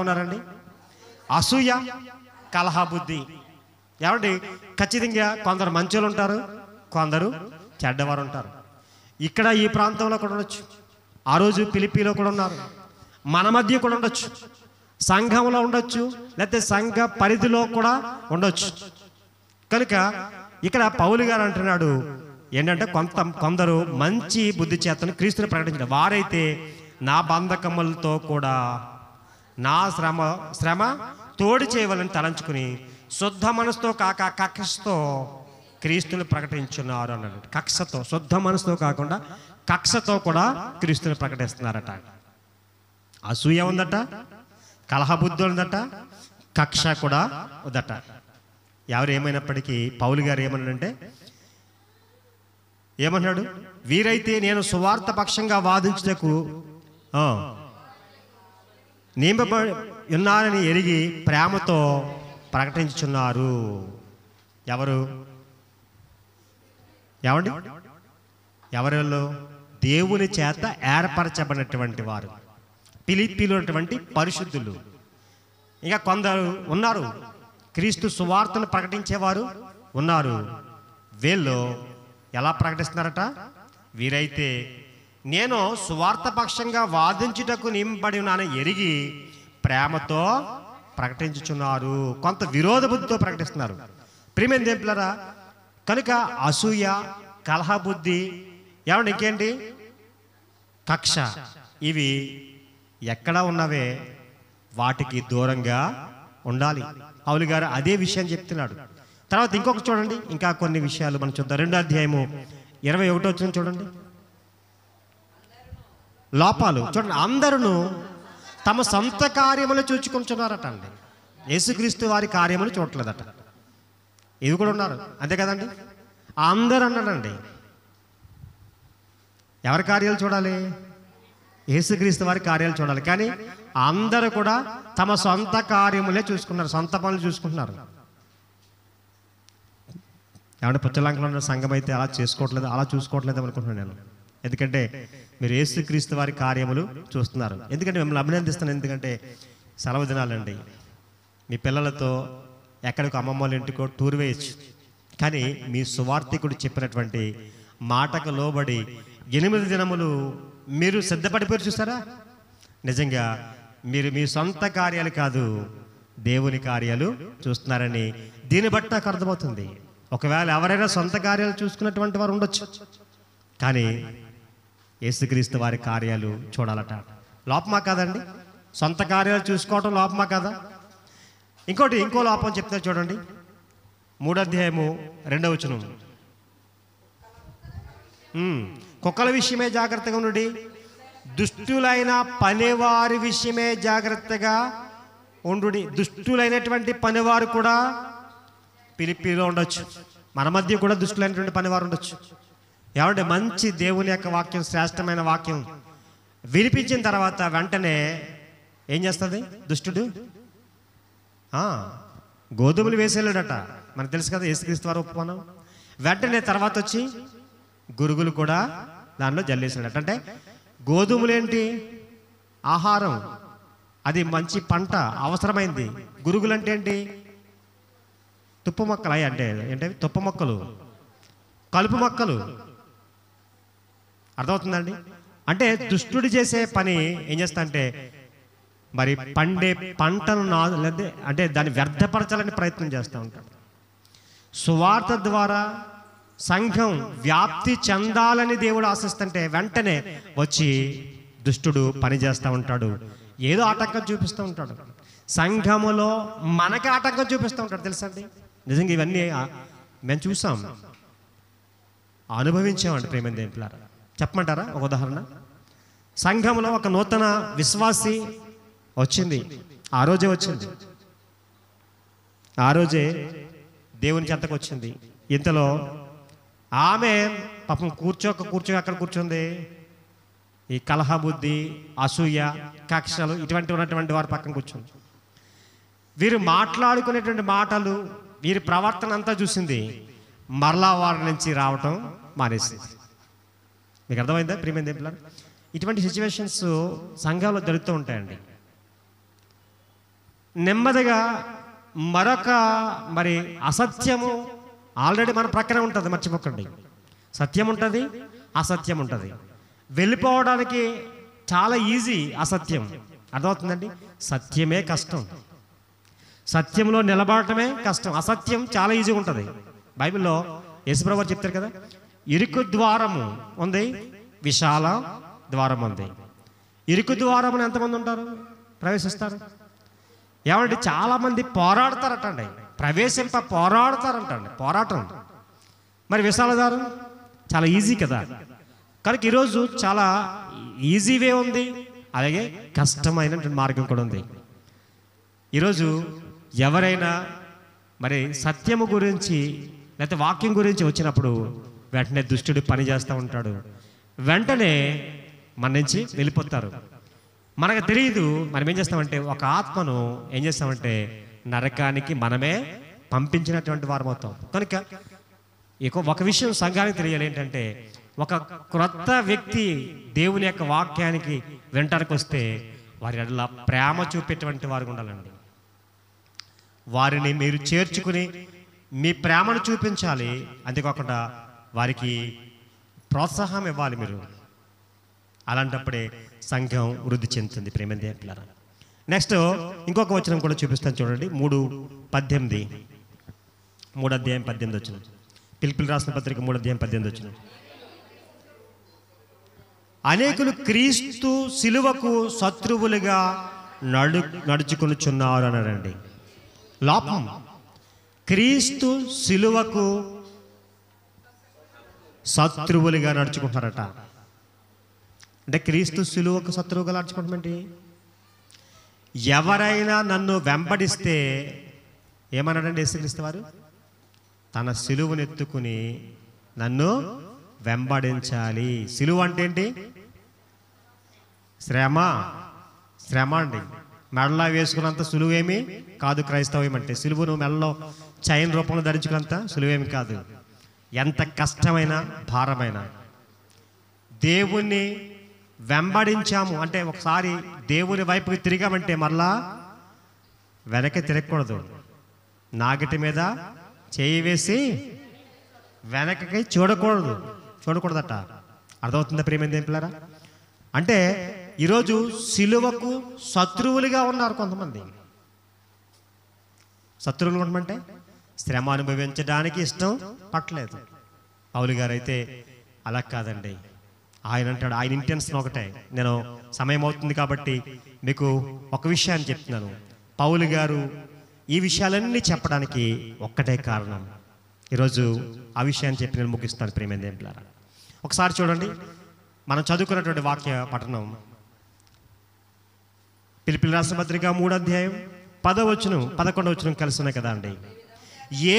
ఉన్నారండి? అసూయ, కలహ బుద్ధి. ఏమండి? ఖచ్చితంగా కొందరు మంచోళ్ళు ఉంటారు, కొందరు చెడ్డవారు ఉంటారు. ఇక్కడ ఈ ప్రాంతంలో కూడా ఉండొచ్చు, ఆ రోజు ఫిలిప్పీలో కూడా ఉన్నారు, మన మధ్య కూడా ఉండొచ్చు, సంఘంలో ఉండొచ్చు, లేకపోతే సంఘ పరిధిలో కూడా ఉండొచ్చు. కనుక ఇక్కడ పౌలు గారు అంటున్నాడు ఏంటంటే, కొందరు మంచి బుద్ధి చేతను క్రీస్తుని ప్రకటించారు. వారైతే నా బంధకములతో కూడా నా శ్రమ తోడు చేయవాలని తలంచుకుని శుద్ధ మనసుతో కాక కక్షతో క్రీస్తుని ప్రకటించున్నారు అన్నాడు. కక్షతో, శుద్ధ మనసుతో కాకుండా కక్షతో కూడా క్రీస్తుని ప్రకటిస్తున్నారట. అసూయ ఉందట, కలహ బుద్ధి ఉందట, కక్ష కూడా ఉందట. ఎవరు ఏమైనప్పటికీ పౌలు గారు ఏమన్నాడు? వీరైతే నేను సువార్త పక్షంగా వాదించుటకు నియమబడి ఉన్నారని ఎరిగి ప్రేమతో ప్రకటించుచున్నారు. ఎవరు? దేవుని చేత ఏర్పరచబడినటువంటి వారు, ఫిలిప్పీలో ఉన్నటువంటి పరిశుద్ధులు. ఇంకా కొందరు ఉన్నారు, క్రీస్తు సువార్తను ప్రకటించేవారు ఉన్నారు. వీళ్ళు ఎలా ప్రకటిస్తున్నారట? వీరైతే నేను సువార్త పక్షంగా వాదించుటకు నింపబడి ఉన్నానని ఎరిగి ప్రేమతో ప్రకటించుచున్నారు, కొంత విరోధ బుద్ధితో ప్రకటిస్తున్నారు. ప్రియమైన దేవులారా, కనుక అసూయ, కలహ బుద్ధి, ఏమండి ఇంకేంటి, కక్ష, ఇవి ఎక్కడ ఉన్నవే వాటికి దూరంగా ఉండాలి. పౌలు గారు అదే విషయం చెప్తున్నాడు. తర్వాత ఇంకొక చూడండి, ఇంకా కొన్ని విషయాలు మనం చూద్దాం. 2వ అధ్యాయము 21వ వచనం చూడండి. లోపాలు చూడండి. అందరూ తమ సొంత కార్యములు చూచుకుంటున్నారట అండి. యేసుక్రీస్తు వారి కార్యములు చూడట్లేదట. ఇవి కూడా ఉన్నారు, అంతే కదండి. అందరూ అన్నాడండి. ఎవరి కార్యాలు చూడాలి? యేసుక్రీస్తు వారి కార్యాలు చూడాలి. కానీ అందరూ కూడా తమ సొంత కార్యములే చూసుకున్నారు, సొంత పనులు చూసుకుంటున్నారు. ఏమంటే పుచ్చలంకలో ఉన్న సంఘం అయితే అలా చేసుకోవట్లేదు, అలా చూసుకోవట్లేదు అనుకుంటున్నాను నేను. ఎందుకంటే మీరు యేసుక్రీస్తు వారి కార్యములు చూస్తున్నారు. ఎందుకంటే మిమ్మల్ని అభినందిస్తాను. ఎందుకంటే సెలవు దినాలండి. మీ పిల్లలతో ఎక్కడికి అమ్మమ్మ వాళ్ళ ఇంటికో టూర్ వేయచ్చు. కానీ మీ సువార్థికుడు చెప్పినటువంటి మాటకు లోబడి 8 దినములు మీరు సిద్ధపడిపోయి చూస్తారా? నిజంగా మీరు మీ సొంత కార్యాలు కాదు, దేవుని కార్యాలు చూస్తున్నారని దీన్ని బట్టి నాకు అర్థమవుతుంది. ఒకవేళ ఎవరైనా సొంత కార్యాలు చూసుకున్నటువంటి వారు ఉండొచ్చు, కానీ యేసుక్రీస్తు వారి కార్యాలు చూడాలట. లోపమా కాదండి? సొంత కార్యాలు చూసుకోవటం లోపమా కాదా? ఇంకో లోపం చెప్తారు చూడండి. 3వ అధ్యాయము 2వ వచనం. కుక్కల విషయమే జాగ్రత్తగా ఉండుడి, దుష్టులైన పనివారి విషయమే జాగ్రత్తగా ఉండుడి. దుష్టులైనటువంటి పనివారు కూడా పిలిపిలో ఉండొచ్చు. మన మధ్య కూడా దుష్టులైనటువంటి పనివారు ఉండొచ్చు. ఏమంటే మంచి దేవుని యొక్క వాక్యం, శ్రేష్టమైన వాక్యం వినిపించిన తర్వాత వెంటనే ఏం చేస్తుంది దుష్టుడు? గోధుమలు వేసేళ్ళడట. మనకు తెలుసు కదా, యేసుక్రీస్తు వారు ఒప్పుకున్నాం. వెంటనే తర్వాత వచ్చి గురుగులు కూడా దానిలో జల్లేసాడట. అంటే గోధుమలేంటి? ఆహారం, అది మంచి పంట, అవసరమైంది. గురుగులు అంటే ఏంటి? తుప్పు మొక్కలు. అంటే ఏంటవి? తుప్ప మొక్కలు, కలుపు మొక్కలు. అర్థమవుతుందండి? అంటే దుష్టుడు చేసే పని ఏం చేస్తా అంటే మరి పండే పంటను అంటే దాన్ని వ్యర్థపరచాలని ప్రయత్నం చేస్తూ ఉంటాడు. సువార్త ద్వారా సంఘం వ్యాప్తి చెందాలని దేవుడు ఆశిస్తుంటే వెంటనే వచ్చి దుష్టుడు పని చేస్తూ ఉంటాడు, ఏదో ఆటంకం చూపిస్తూ ఉంటాడు. సంఘములో మనకి ఆటంకం చూపిస్తూ ఉంటాడు. తెలుసా అండి? నిజంగా ఇవన్నీ మేము చూసాం, అనుభవించామండి. ప్రేమ దేవులారా, చెప్పమంటారా ఒక ఉదాహరణ? సంఘంలో ఒక నూతన విశ్వాసి వచ్చింది. ఆ రోజే దేవుని చెంతకు వచ్చింది. ఇంతలో ఆమె పాపం కూర్చో అక్కడ కూర్చుంది. ఈ కలహ బుద్ధి, అసూయ, కక్షలు ఇటువంటి ఉన్నటువంటి వారి పక్కన కూర్చుంది. వీరు మాట్లాడుకునేటువంటి మాటలు, వీరి ప్రవర్తన అంతా చూసింది. మరలా వారి నుంచి రావటం మానేసింది. మీకు అర్థమైందా ప్రియమైన దేవులారా? ఇటువంటి సిచ్యువేషన్స్ సంఘంలో జరుగుతూ ఉంటాయండి. నెమ్మదిగా మరొక మరి అసత్యము ఆల్రెడీ మన ప్రక్కన ఉంటుంది, మర్చిపోకండి. సత్యం ఉంటుంది, అసత్యం ఉంటుంది. వెళ్ళిపోవడానికి చాలా ఈజీ అసత్యం, అర్థమవుతుందండి? సత్యమే కష్టం, సత్యంలో నిలబడటమే కష్టం. అసత్యం చాలా ఈజీగా ఉంటుంది. బైబిల్లో యేసుప్రభువు చెప్తారు కదా, ఇరుకు ద్వారము ఉంది, విశాల ద్వారం ఉంది. ఇరుకు ద్వారమును ఎంతమంది ఉంటారు? ప్రవేశిస్తారు. ఏమంటే చాలామంది పోరాడతారటండి, పోరాడతారంటండి, పోరాటం. మరి విశాల ద్వారం చాలా ఈజీ కదా. కనుక ఈరోజు చాలా ఈజీ వే ఉంది, అలాగే కష్టమైనటువంటి మార్గం కూడా ఉంది. ఈరోజు ఎవరైనా మరి సత్యము గురించి లేకపోతే వాక్యం గురించి వచ్చినప్పుడు వెంటనే దుష్టుడు పని చేస్తూ ఉంటాడు. వెంటనే మన నుంచి వెళ్ళిపోతారు. మనకు తెలియదు. మనం ఏం చేస్తామంటే ఒక ఆత్మను ఏం చేస్తామంటే నరకానికి మనమే పంపించినటువంటి వారం అవుతాం. కనుక ఒక విషయం సంఘానికి తెలియాలి ఏంటంటే, ఒక క్రొత్త వ్యక్తి దేవుని యొక్క వాక్యానికి వెంటనికి వస్తే వారి అట్లా ప్రేమ చూపేటువంటి వారు ఉండాలండి. వారిని మీరు చేర్చుకుని మీ ప్రేమను చూపించాలి. అంతేకాకుండా వారికి ప్రోత్సాహం ఇవ్వాలి మీరు. అలాంటప్పుడే సంఘం వృద్ధి చెందుతుంది. ప్రేమ దేవులారా, నెక్స్ట్ ఇంకొక వచనం కూడా చూపిస్తాను చూడండి. 3:18, 3:18 వచనం. పిలుపులు రాసిన పత్రిక 3:18 వచనం. అనేకులు క్రీస్తు సిలువకు శత్రువులుగా నడుచుకొనుచున్నారు అన్నాడండి. లోపం. క్రీస్తు సిలువకు శత్రువులుగా నడుచుకుంటారట. అంటే క్రీస్తు సిలువకు శత్రువుగా నడుచుకుంటామండి. ఎవరైనా నన్ను వెంబడిస్తే ఏమన్నాడండి యేసుక్రీస్తు వారు? తన సిలువను ఎత్తుకుని నన్ను వెంబడించాలి. సిలువ అంటే ఏంటి? శ్రమ. శ్రమ అండి. మెడలో వేసుకున్నంత సులువేమి కాదు క్రైస్తవం అంటే. సిలువను మెడలో చైన్ రూపంలో ధరించుకున్నంత సులువేమి కాదు. ఎంత కష్టమైన భారమైన దేవుణ్ణి వెంబడించాము అంటే, ఒకసారి దేవుని వైపుకి తిరిగామంటే మరలా వెనక్కి తిరగకూడదు. నాగటి మీద చేయి వేసి వెనక్కి చూడకూడదట. అర్థమవుతుందా ప్రియమైన దేవులారా? అంటే ఈరోజు సిలువకు శత్రువులుగా ఉన్నారు కొంతమంది. శత్రువులు ఉండమంటే శ్రమ అనుభవించడానికి ఇష్టం పట్టలేదు. పౌలు గారు అయితే అలా కాదండి. ఆయన అంటాడు, ఆయన ఇంటెన్షన్ ఒకటే. నేను సమయం అవుతుంది కాబట్టి మీకు ఒక విషయాన్ని చెప్తున్నాను. పౌలు గారు ఈ విషయాలన్నీ చెప్పడానికి ఒక్కటే కారణం. ఈరోజు ఆ విషయాన్ని చెప్పి నేను ముగిస్తాను ప్రియమైన దేవులారా. ఒకసారి చూడండి, మనం చదువుకున్నటువంటి వాక్య పఠనం పిలుపులు రాసిన పత్రిక 3:10-11 కలిసి ఉన్నాయి కదా అండి.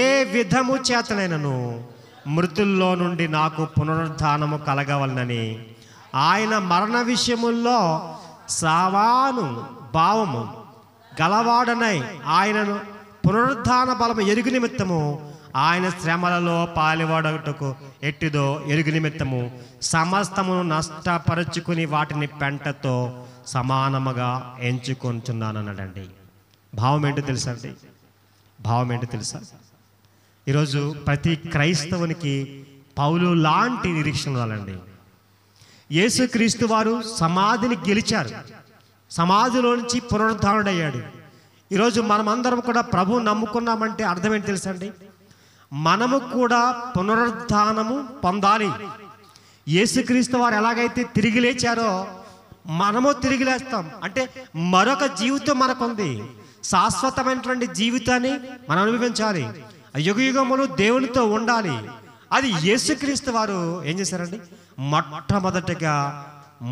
ఏ విధము చేతనైనను మృతుల్లో నుండి నాకు పునరుద్ధానము కలగవలనని ఆయన మరణ విషయముల్లో సావాను భావము గలవాడనై ఆయనను పునరుద్ధాన బలము ఎరుగు నిమిత్తము ఆయన శ్రమలలో పాలివాడటకు ఎట్టిదో ఎరుగు నిమిత్తము సమస్తమును నష్టపరుచుకుని వాటిని పెంటతో సమానముగా ఎంచుకొంచున్నాను అన్నాడండి. భావం ఏంటో తెలుసా అండి? భావం ఏంటో తెలుసా? ఈరోజు ప్రతి క్రైస్తవునికి పౌలు లాంటి నిరీక్షణ ఉండాలండి. యేసుక్రీస్తు వారు సమాధిని గెలిచారు, సమాధిలో నుంచి పునరుద్ధానుడయ్యాడు. ఈరోజు మనమందరం కూడా ప్రభువు నమ్ముకున్నామంటే అర్థం ఏంటి తెలుసా అండి? మనము కూడా పునరుద్ధానము పొందాలి. యేసుక్రీస్తు వారు ఎలాగైతే తిరిగి లేచారో మనము తిరిగి లేస్తాం. అంటే మరొక జీవితం మనకుంది. శాశ్వతమైనటువంటి జీవితాన్ని మనం అనుభవించాలి. యుగయుగములు దేవునితో ఉండాలి. అది యేసుక్రీస్తు వారు ఏం చేశారండి? మొట్టమొదటిగా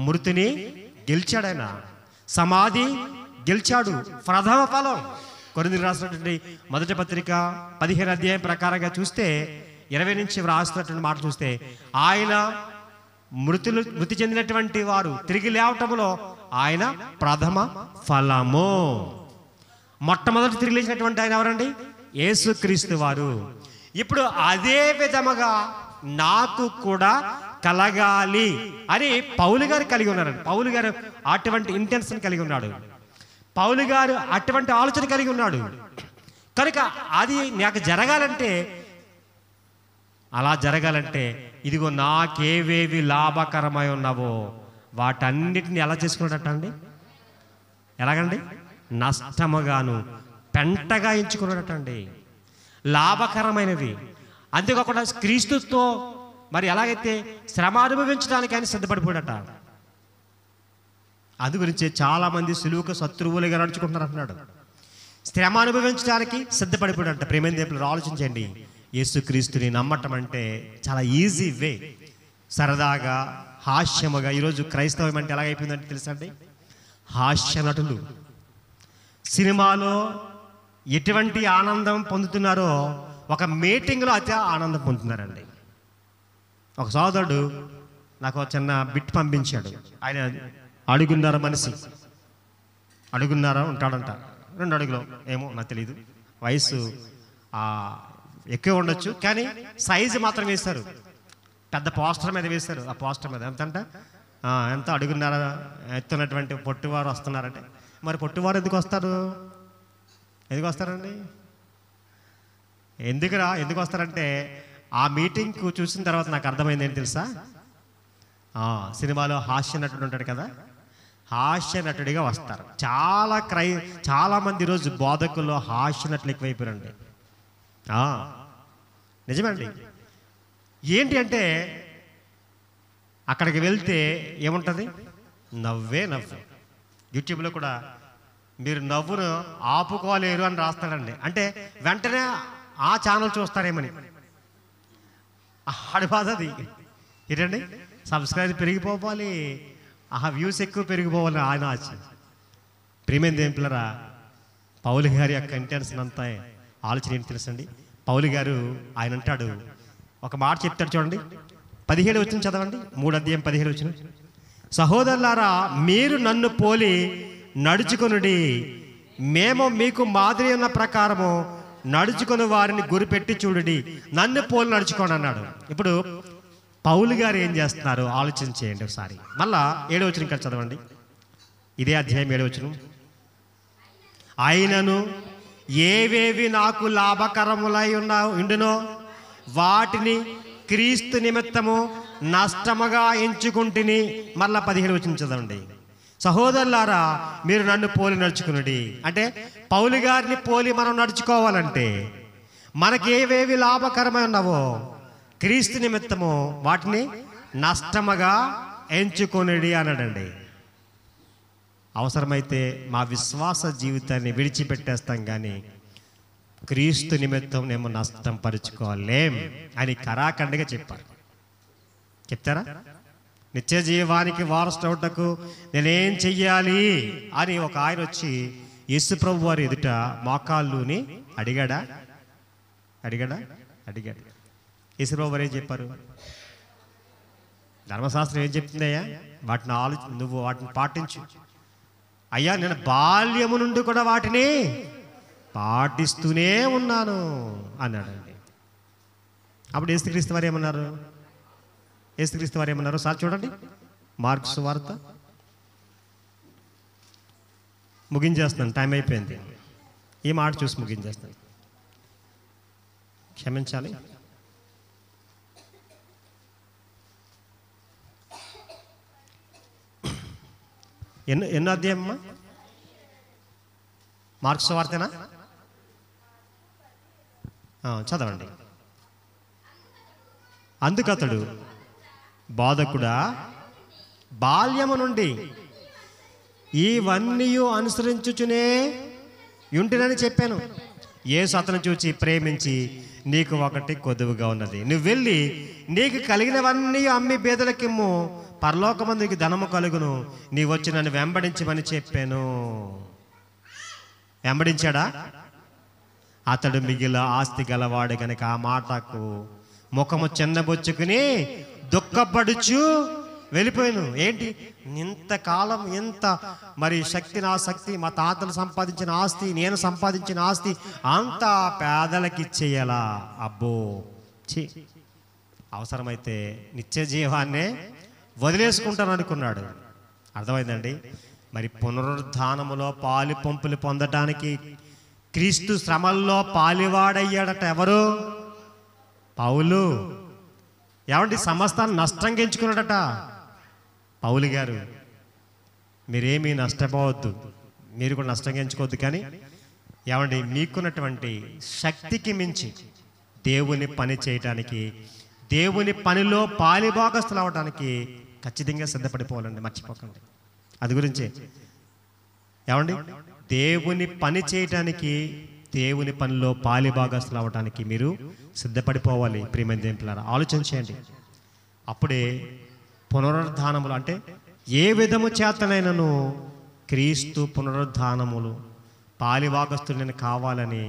మృతిని గెలిచాడు. ఆయన సమాధి గెలిచాడు. ప్రథమ ఫలం. కొరింథీయులకు రాసినటువంటి మొదటి పత్రిక 15 అధ్యాయం ప్రకారంగా చూస్తే 20 నుంచి రాసినటువంటి మాట చూస్తే, ఆయన మృతి చెందినటువంటి వారు తిరిగి లేవటంలో ఆయన ప్రథమ ఫలము. మొట్టమొదటి తిరిగి లేచినటువంటి ఆయన ఎవరండి? యేసుక్రీస్తు వారు. ఇప్పుడు అదే విధముగా నాకు కూడా కలగాలి అని పౌలు గారు కలిగి ఉన్నారండి. పౌలు గారు అటువంటి ఇంటెన్షన్ కలిగి ఉన్నాడు. పౌలు గారు అటువంటి ఆలోచన కలిగి ఉన్నాడు. కనుక అది నాకు జరగాలంటే, అలా జరగాలంటే ఇదిగో నాకేవేవి లాభకరమై ఉన్నావో వాటన్నిటిని ఎలా చేసుకున్నాడట అండి? ఎలాగండి? నష్టముగాను పెంటగా ఎంచుకున్నాడట అండి. లాభకరమైనవి. అంతేకాకుండా క్రీస్తుతో మరి ఎలాగైతే శ్రమ అనుభవించడానికి ఆయన సిద్ధపడిపోయాడట. అందు గురించి చాలామంది సులువుగా శత్రువులుగా నడుచుకుంటున్నారు అంటున్నాడు. శ్రమ అనుభవించడానికి సిద్ధపడిపోయాడట. ప్రేమైన దేవుళ్ళు ఆలోచించండి. యేసుక్రీస్తుని నమ్మటం అంటే చాలా ఈజీ వే. సరదాగా హాస్యముగా. ఈరోజు క్రైస్తవం అంటే ఎలాగైపోయిందంటే తెలుసా అండి? హాస్య నటులు సినిమాలో ఎటువంటి ఆనందం పొందుతున్నారో ఒక మీటింగ్లో అతి ఆనందం పొందుతున్నారండి. ఒక సోదరుడు నాకు చిన్న బిట్ పంపించాడు. ఆయన అడుగున్నర మనిషి, అడుగున్నర ఉంటాడంట, 2 అడుగులు ఏమో నాకు తెలీదు. వయసు ఎక్కువ ఉండొచ్చు, కానీ సైజు మాత్రం వేశారు. పెద్ద పోస్టర్ మీద వేశారు. ఆ పోస్టర్ మీద ఎంత అడుగున్నర ఎత్తున్నటువంటి పొట్టివారు వస్తున్నారంటే, మరి పొట్టివారు ఎందుకు వస్తారండి? ఎందుకు వస్తారంటే, ఆ మీటింగ్కు చూసిన తర్వాత నాకు అర్థమైంది ఏంటి తెలుసా? సినిమాలో హాస్య నటుడు ఉంటాడు కదా, హాస్య నటుడిగా వస్తారు. చాలామంది ఈరోజు బోధకుల్లో హాస్య నటులు ఎక్కువైపోయారండి. నిజమండి. ఏంటి అంటే అక్కడికి వెళ్తే ఏముంటుంది? నవ్వే నవ్వు. యూట్యూబ్లో కూడా మీరు నవ్వును ఆపుకోలేరు అని రాస్తాడండి. అంటే వెంటనే ఆ ఛానల్ చూస్తారేమని ఆడి బాధ అది. ఏంటండి, సబ్స్క్రైబ్ పెరిగిపోవాలి, వ్యూస్ ఎక్కువ పెరిగిపోవాలి ఆయన ఆశ. ప్రియమైన దేవునిరా, పౌలు గారి యొక్క ఇంటెన్షన్ అంతా ఆలోచన ఏంటి తెలుసండి? పౌలు గారు ఆయన అంటాడు, ఒక మాట చెప్తాడు చూడండి, 17 వచనం చదవండి, 3 అధ్యాయం 17 వచనం. సహోదరులారా, మీరు నన్ను పోలి నడుచుకొనుడి, మేము మీకు మాదిరి ఉన్న ప్రకారము నడుచుకొని వారిని గురిపెట్టి చూడుడి, నన్ను పోలి నడుచుకోండి అన్నాడు. ఇప్పుడు పౌలు గారు ఏం చేస్తున్నారు ఆలోచన చేయండి ఒకసారి. మళ్ళా 7వ వచనం ఇక్కడ చదవండి, ఇదే అధ్యాయం 7వ వచనం. ఆయనను ఏవేవి నాకు లాభకరములై ఉండునో వాటిని క్రీస్తు నిమిత్తము నష్టముగా ఎంచుకుంటుని. మళ్ళా 17 వచనం చదవండి. సహోదరులారా, మీరు నన్ను పోలి నడుచుకునుడి. అంటే పౌలు గారిని పోలి మనం నడుచుకోవాలంటే మనకి ఏవేవి లాభకరమై ఉన్నావో క్రీస్తు నిమిత్తము వాటిని నష్టముగా ఎంచుకొనుడి అన్నాడండి. అవసరమైతే మా విశ్వాస జీవితాన్ని విడిచిపెట్టేస్తాం, కానీ క్రీస్తు నిమిత్తం మేము నష్టం పరుచుకోలేం అని కరాఖండిగా చెప్పారు. చెప్తారా? నిత్య జీవానికి వారసుటకు నేనేం చెయ్యాలి అని ఒక ఆయన వచ్చి యేసు ప్రభు వారి ఎదుట మోకాళ్ళుని అడిగాడు. యేసు ప్రభు వారు ఏం చెప్పారు? ధర్మశాస్త్రం ఏం చెప్తుందయ్యా? నువ్వు వాటిని పాటించు. అయ్యా, నేను బాల్యము నుండి కూడా వాటిని పాటిస్తూనే ఉన్నాను అన్నాడండి. అప్పుడు యేసుక్రీస్తు వారు ఏమన్నారు? సార్ చూడండి, మార్కు సువార్త, ముగించేస్తున్నాను, టైం అయిపోయింది. ఈ మాట చూసి ముగించేస్తాను, క్షమించాలి. ఎన్నో అధ్యాయం అమ్మా? మార్కు సువార్తేనా? చదవండి. అందుకతడు, బోధకుడా, బాల్యము నుండి ఇవన్నీ అనుసరించుచునే యుంటినని చెప్పాను. యేసు అతను చూచి ప్రేమించి, నీకు ఒకటి కొదువుగా ఉన్నది, నువ్వు వెళ్ళి నీకు కలిగినవన్నీ అమ్మి బేదలకిమ్ము, పరలోకమందు నీకు ధనము కలుగును, నీ వచ్చి నన్ను వెంబడించమని చెప్పాను. వెంబడించాడా? అతడు మిగిలిన ఆస్తి గలవాడు కనుక ఆ మాటకు ముఖము చిన్నబొచ్చుకుని దుఃఖపడుచు వెళ్ళిపోయాను. ఏంటి, ఇంతకాలం ఎంత మరి శక్తి, నా శక్తి, మా తాతలు సంపాదించిన ఆస్తి, నేను సంపాదించిన ఆస్తి అంతా పేదలకి ఇచ్చేయాలా? అబ్బో ఛీ, అవసరమైతే నిత్య జీవాన్నే వదిలేసుకుంటాను అనుకున్నాడు. అర్థమైందండి? మరి పునరుద్ధానములో పాలు పంపులు పొందటానికి క్రీస్తు శ్రమల్లో పాలివాడయ్యాడట. ఎవరు? పౌలు. ఏమండి, సమస్తాన్ని నష్టంగా ఎంచుకున్నాడట పౌలు గారు. మీరేమీ నష్టపోవద్దు, మీరు కూడా నష్టంగా ఎంచుకోవద్దు. కానీ ఏమండి, మీకున్నటువంటి శక్తికి మించి దేవుని పని చేయటానికి, దేవుని పనిలో పాలిభాగస్తులు అవడానికి ఖచ్చితంగా సిద్ధపడిపోవాలండి, మర్చిపోకండి. అది గురించే ఏమండి, దేవుని పని చేయటానికి, దేవుని పనిలో పాలిభాగస్తులు అవడానికి మీరు సిద్ధపడిపోవాలి. ప్రియమైన దేవుని పిల్లలారా, ఆలోచన చేయండి. అప్పుడే పునరుద్ధానములు అంటే ఏ విధము చేతనైనను క్రీస్తు పునరుద్ధానములు పాలిభాగస్తులు నేను కావాలని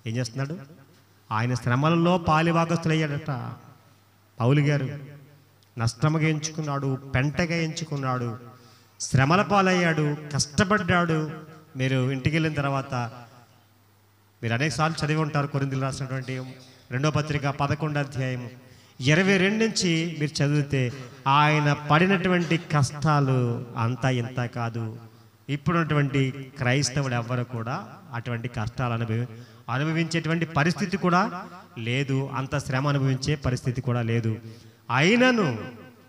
ఏం చేస్తున్నాడు? ఆయన శ్రమలలో పాలిభాగస్తులు అయ్యాడట పౌలు గారు. నష్టముగా ఎంచుకున్నాడు, పెంటగా ఎంచుకున్నాడు, శ్రమల పాలయ్యాడు, కష్టపడ్డాడు. మీరు ఇంటికి వెళ్ళిన తర్వాత మీరు అనేకసార్లు చదివి ఉంటారు, కొరింథీయులకు రాసినటువంటి 2వ పత్రిక 11వ అధ్యాయం 22 నుంచి మీరు చదివితే ఆయన పడినటువంటి కష్టాలు అంతా ఇంత కాదు. ఇప్పుడున్నటువంటి క్రైస్తవులు ఎవ్వరు కూడా అటువంటి కష్టాలు అనుభవించేటువంటి పరిస్థితి కూడా లేదు, అంత శ్రమ అనుభవించే పరిస్థితి కూడా లేదు. అయినను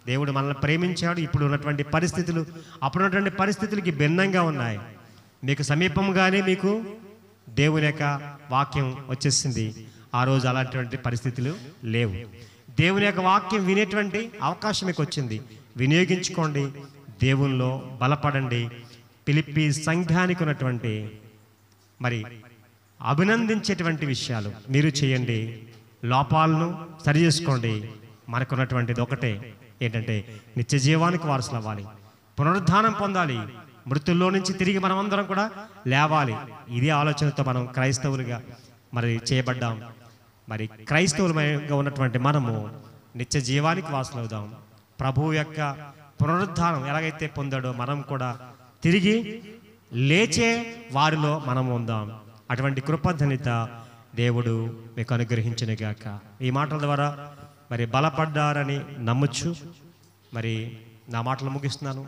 దేవుడు మనల్ని ప్రేమించాడు. ఇప్పుడు ఉన్నటువంటి పరిస్థితులు అప్పుడున్నటువంటి పరిస్థితులకి భిన్నంగా ఉన్నాయి. మీకు సమీపంగానే మీకు దేవుని యొక్క వాక్యం వచ్చేసింది. ఆ రోజు అలాంటి పరిస్థితులు లేవు. దేవుని యొక్క వాక్యం వినేటువంటి అవకాశం మీకు వచ్చింది. వినియోగించుకోండి, దేవునిలో బలపడండి. ఫిలిప్పీ సంఘానికి ఉన్నటువంటి మరి అభినందించేటువంటి విషయాలు మీరు చేయండి. లోపాలను సరి చేసుకోండి. మనకున్నటువంటిది ఒకటే, ఏంటంటే నిత్య జీవానికి వారసులు అవ్వాలి, పునరుద్ధానం పొందాలి, మృతుల్లో నుంచి తిరిగి మనమందరం కూడా లేవాలి. ఇదే ఆలోచనతో మనం క్రైస్తవులుగా మరి చేయబడ్డాం. మరి క్రైస్తవులుగా ఉన్నటువంటి మనము నిత్య జీవానికి వారసులు అవుదాం. ప్రభువు యొక్క పునరుద్ధానం ఎలాగైతే పొందాడో మనం కూడా తిరిగి లేచే వారిలో మనం ఉందాం. అటువంటి కృపధన్యత దేవుడు మీకు అనుగ్రహించునుగాక. ఈ మాటల ద్వారా మరి బలపడ్డారని నమ్మచ్చు. మరి నా మాటలు ముగిస్తున్నాను.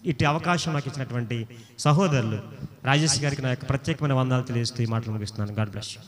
ఇట్టి అవకాశం నాకు ఇచ్చినటువంటి సహోదరులు రాజేష్ గారికి నా యొక్క ప్రత్యేకమైన వందనాలు తెలియజేస్తూ ఈ మాటలు ముగిస్తున్నాను. God bless you.